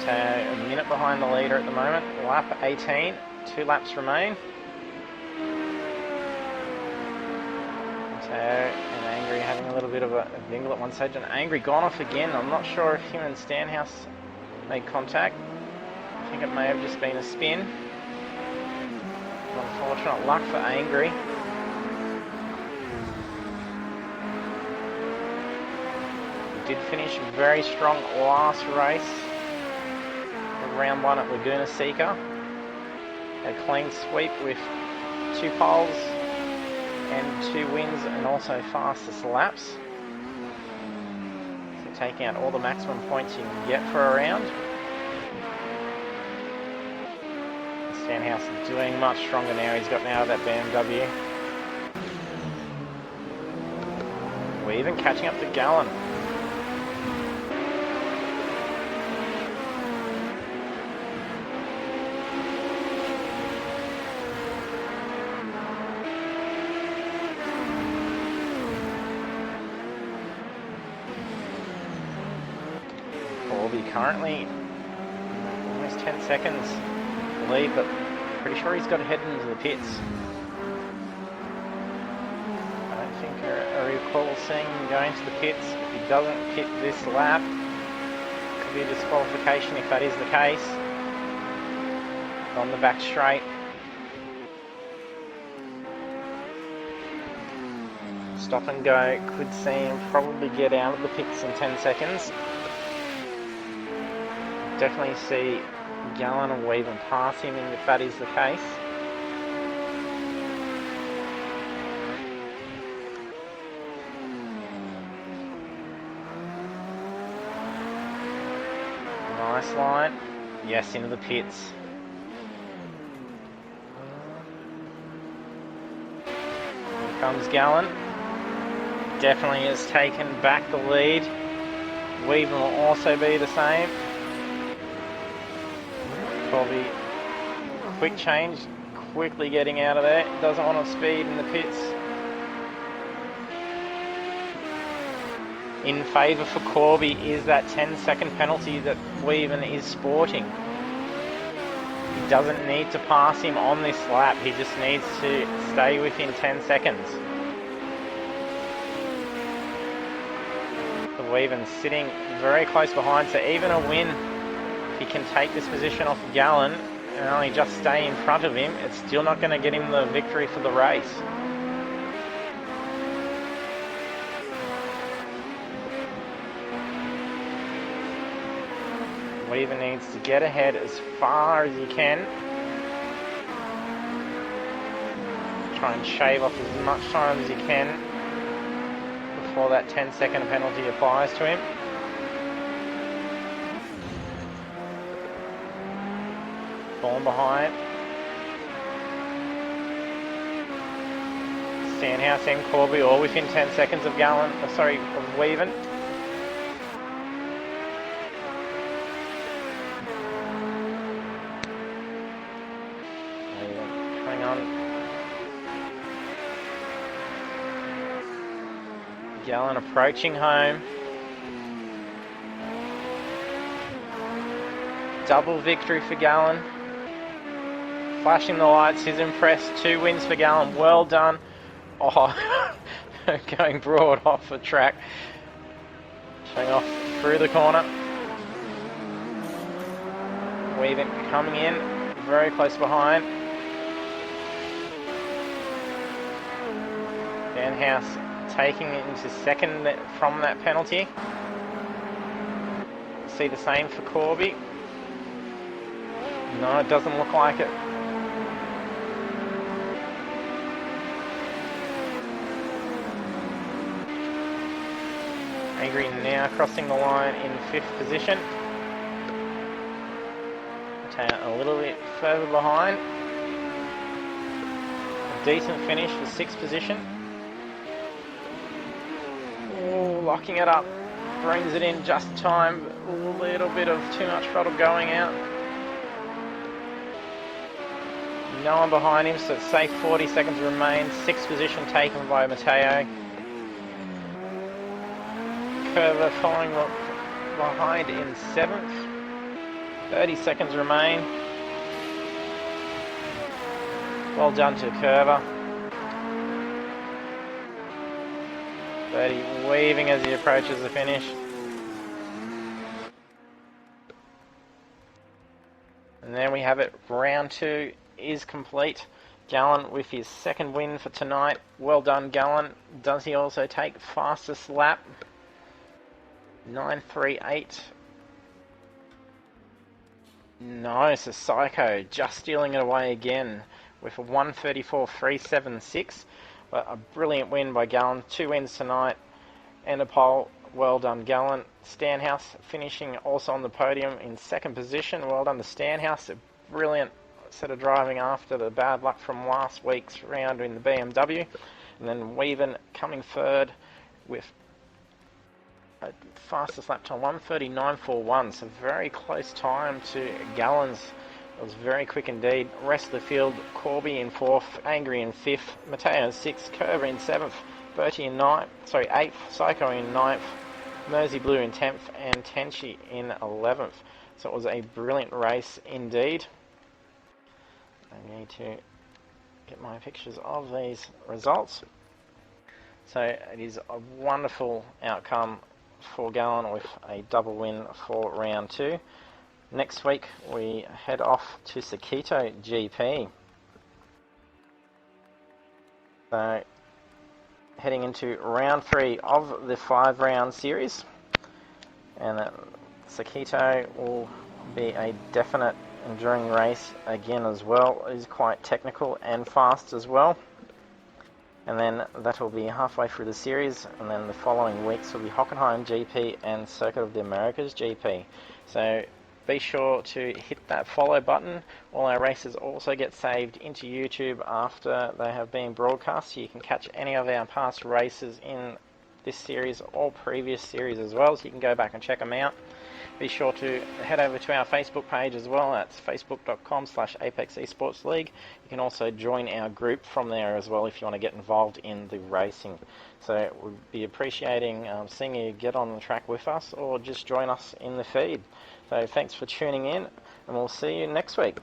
So a minute behind the leader at the moment. Lap 18, 2 laps remain. So, and Angry having a little bit of a dingle at one stage, and Angry gone off again. I'm not sure if him and Stanhouse made contact. I think it may have just been a spin. Unfortunate luck for Angry. He did finish very strong last race. Round 1 at Laguna Seca. A clean sweep with 2 poles and 2 wins, and also fastest laps. So taking out all the maximum points you can get for a round. Stanhouse doing much stronger now. He's gotten out of that BMW. We're even catching up to Gallen. Currently almost 10 seconds lead, but Pretty sure he's got to head into the pits. I don't think I recall seeing him going to the pits. If he doesn't pit this lap, it could be a disqualification if that is the case. On the back straight. Stop and go, could see him probably get out of the pits in 10 seconds. Definitely see Gallen and Weaven pass him if that is the case. Nice line. Yes, into the pits. Here comes Gallen. Definitely has taken back the lead. Weaven will also be the same. Probably quick change, quickly getting out of there. Doesn't want to speed in the pits. In favour for Corby is that 10-second penalty that Weaven is sporting. He doesn't need to pass him on this lap. He just needs to stay within 10 seconds. Weaven sitting very close behind, so even a win, if he can take this position off Gallen and only just stay in front of him, it's still not going to get him the victory for the race. Weaven needs to get ahead as far as he can. Try and shave off as much time as he can before that 10-second penalty applies to him. Falling behind. Stanhouse and Corby all within 10 seconds of of Weaven. Coming on. Gallen approaching home. Double victory for Gallen. Flashing the lights, he's impressed. 2 wins for Gallen, well done. Oh, going broad off the track. Showing off through the corner. Weaven coming in, very close behind. Danhouse taking it into second from that penalty. See the same for Corby. No, it doesn't look like it. Angry now crossing the line in 5th position. A little bit further behind. A decent finish for 6th position. Oh, locking it up. Brings it in just in time. A little bit of too much throttle going out. No one behind him, so it's safe. 40 seconds remain. 6th position taken by Matteo. Curver following behind in 7th. 30 seconds remain. Well done to Curver. 30 weaving as he approaches the finish. And there we have it. Round 2 is complete. Gallen with his 2nd win for tonight. Well done, Gallen. Does he also take fastest lap? 9.38. No, so Psycho just stealing it away again with a 1:34.376. But a brilliant win by Gallen. 2 wins tonight and a pole. Well done, Gallen. Stanhouse finishing also on the podium in 2nd position. Well done to Stanhouse. A brilliant set of driving after the bad luck from last week's round in the BMW. And then Weaven coming 3rd with a fastest lap time 1:39.41, so very close time to Gallen's. It was very quick indeed. Rest of the field, Corby in 4th, Angry in 5th, Matteo in 6th, Curver in 7th, Bertie in 8th, Psycho in 9th, Mersey Blue in 10th, and Tenchi in 11th. So it was a brilliant race indeed. I need to get my pictures of these results. So it is a wonderful outcome for Gallon with a double win for round 2. Next week we head off to Sakito GP. So heading into round 3 of the 5-round series, and Sakito will be a definite enduring race again as well. It is quite technical and fast as well. And then that will be halfway through the series, and then the following weeks will be Hockenheim GP and Circuit of the Americas GP. So be sure to hit that follow button. All our races also get saved into YouTube after they have been broadcast, so you can catch any of our past races in this series or previous series as well, so you can go back and check them out. Be sure to head over to our Facebook page as well. That's facebook.com/Apex Esports League. You can also join our group from there as well if you want to get involved in the racing. So we'll be appreciating seeing you get on the track with us, or just join us in the feed. So thanks for tuning in, and we'll see you next week.